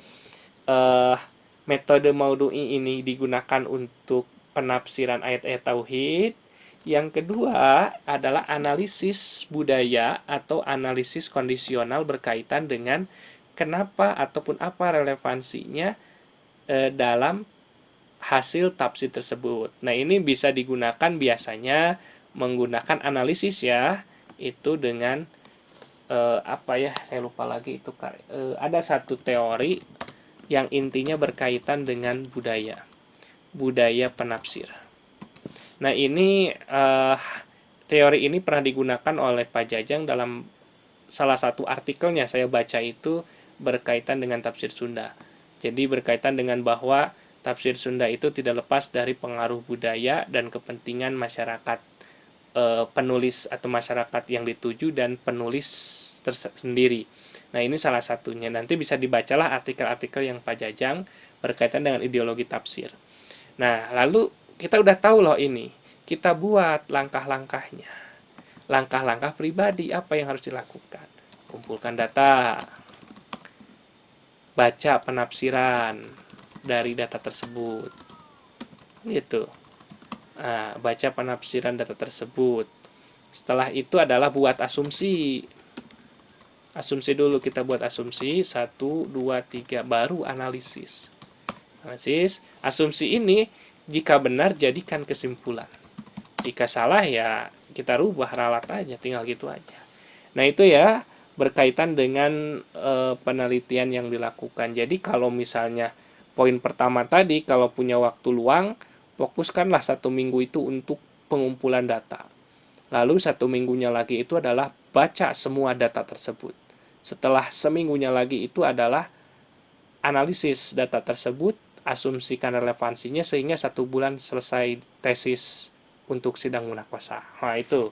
metode Maudu'i ini digunakan untuk penafsiran ayat-ayat tauhid. Yang kedua adalah analisis budaya atau analisis kondisional berkaitan dengan kenapa ataupun apa relevansinya dalam hasil tafsir tersebut. Nah, ini bisa digunakan biasanya menggunakan analisis ya, itu dengan apa ya, saya lupa lagi itu ada satu teori yang intinya berkaitan dengan budaya penafsir. Nah, ini teori ini pernah digunakan oleh Pak Jajang dalam salah satu artikelnya, saya baca itu berkaitan dengan tafsir Sunda. Jadi berkaitan dengan bahwa tafsir Sunda itu tidak lepas dari pengaruh budaya dan kepentingan masyarakat penulis atau masyarakat yang dituju dan penulis tersendiri. Nah, ini salah satunya. Nanti bisa dibacalah artikel-artikel yang Pak Jajang berkaitan dengan ideologi tafsir. Nah, lalu kita udah tahu loh ini. Kita buat langkah-langkahnya. Langkah-langkah pribadi apa yang harus dilakukan? Kumpulkan data. Baca penafsiran dari data tersebut. Gitu. Nah, baca penafsiran data tersebut. Setelah itu adalah buat asumsi. Asumsi dulu, kita buat asumsi 1, 2, 3, baru analisis. Asumsi ini jika benar jadikan kesimpulan. Jika salah ya kita rubah, ralat aja, tinggal gitu aja. Nah, itu ya berkaitan dengan penelitian yang dilakukan. Jadi kalau misalnya poin pertama tadi, kalau punya waktu luang, fokuskanlah 1 minggu itu untuk pengumpulan data. Lalu 1 minggunya lagi itu adalah baca semua data tersebut. Setelah seminggunya lagi itu adalah analisis data tersebut, asumsikan relevansinya sehingga 1 bulan selesai tesis untuk sidang munaqashah. Nah, itu.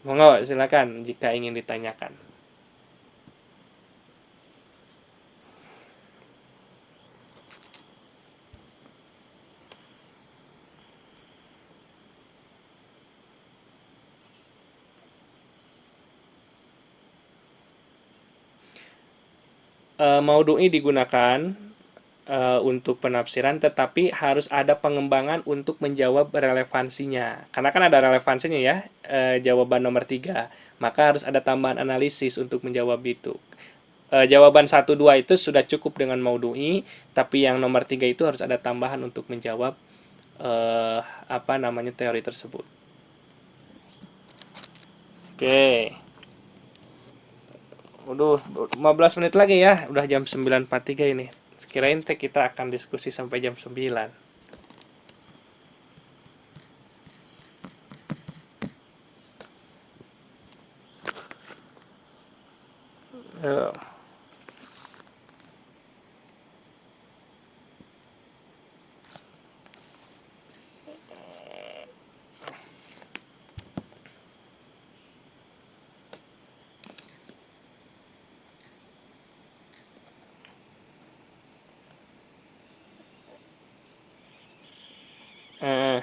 Monggo silakan jika ingin ditanyakan. Maudu'i digunakan untuk penafsiran, tetapi harus ada pengembangan untuk menjawab relevansinya. Karena kan ada relevansinya ya, jawaban nomor 3. Maka harus ada tambahan analisis untuk menjawab itu. Jawaban 1, 2 itu sudah cukup dengan Maudu'i, tapi yang nomor 3 itu harus ada tambahan untuk menjawab teori tersebut. Oke. Udah 15 menit lagi ya, udah jam 9.43 ini. Kirain kita akan diskusi sampai jam 9. Eh, eh,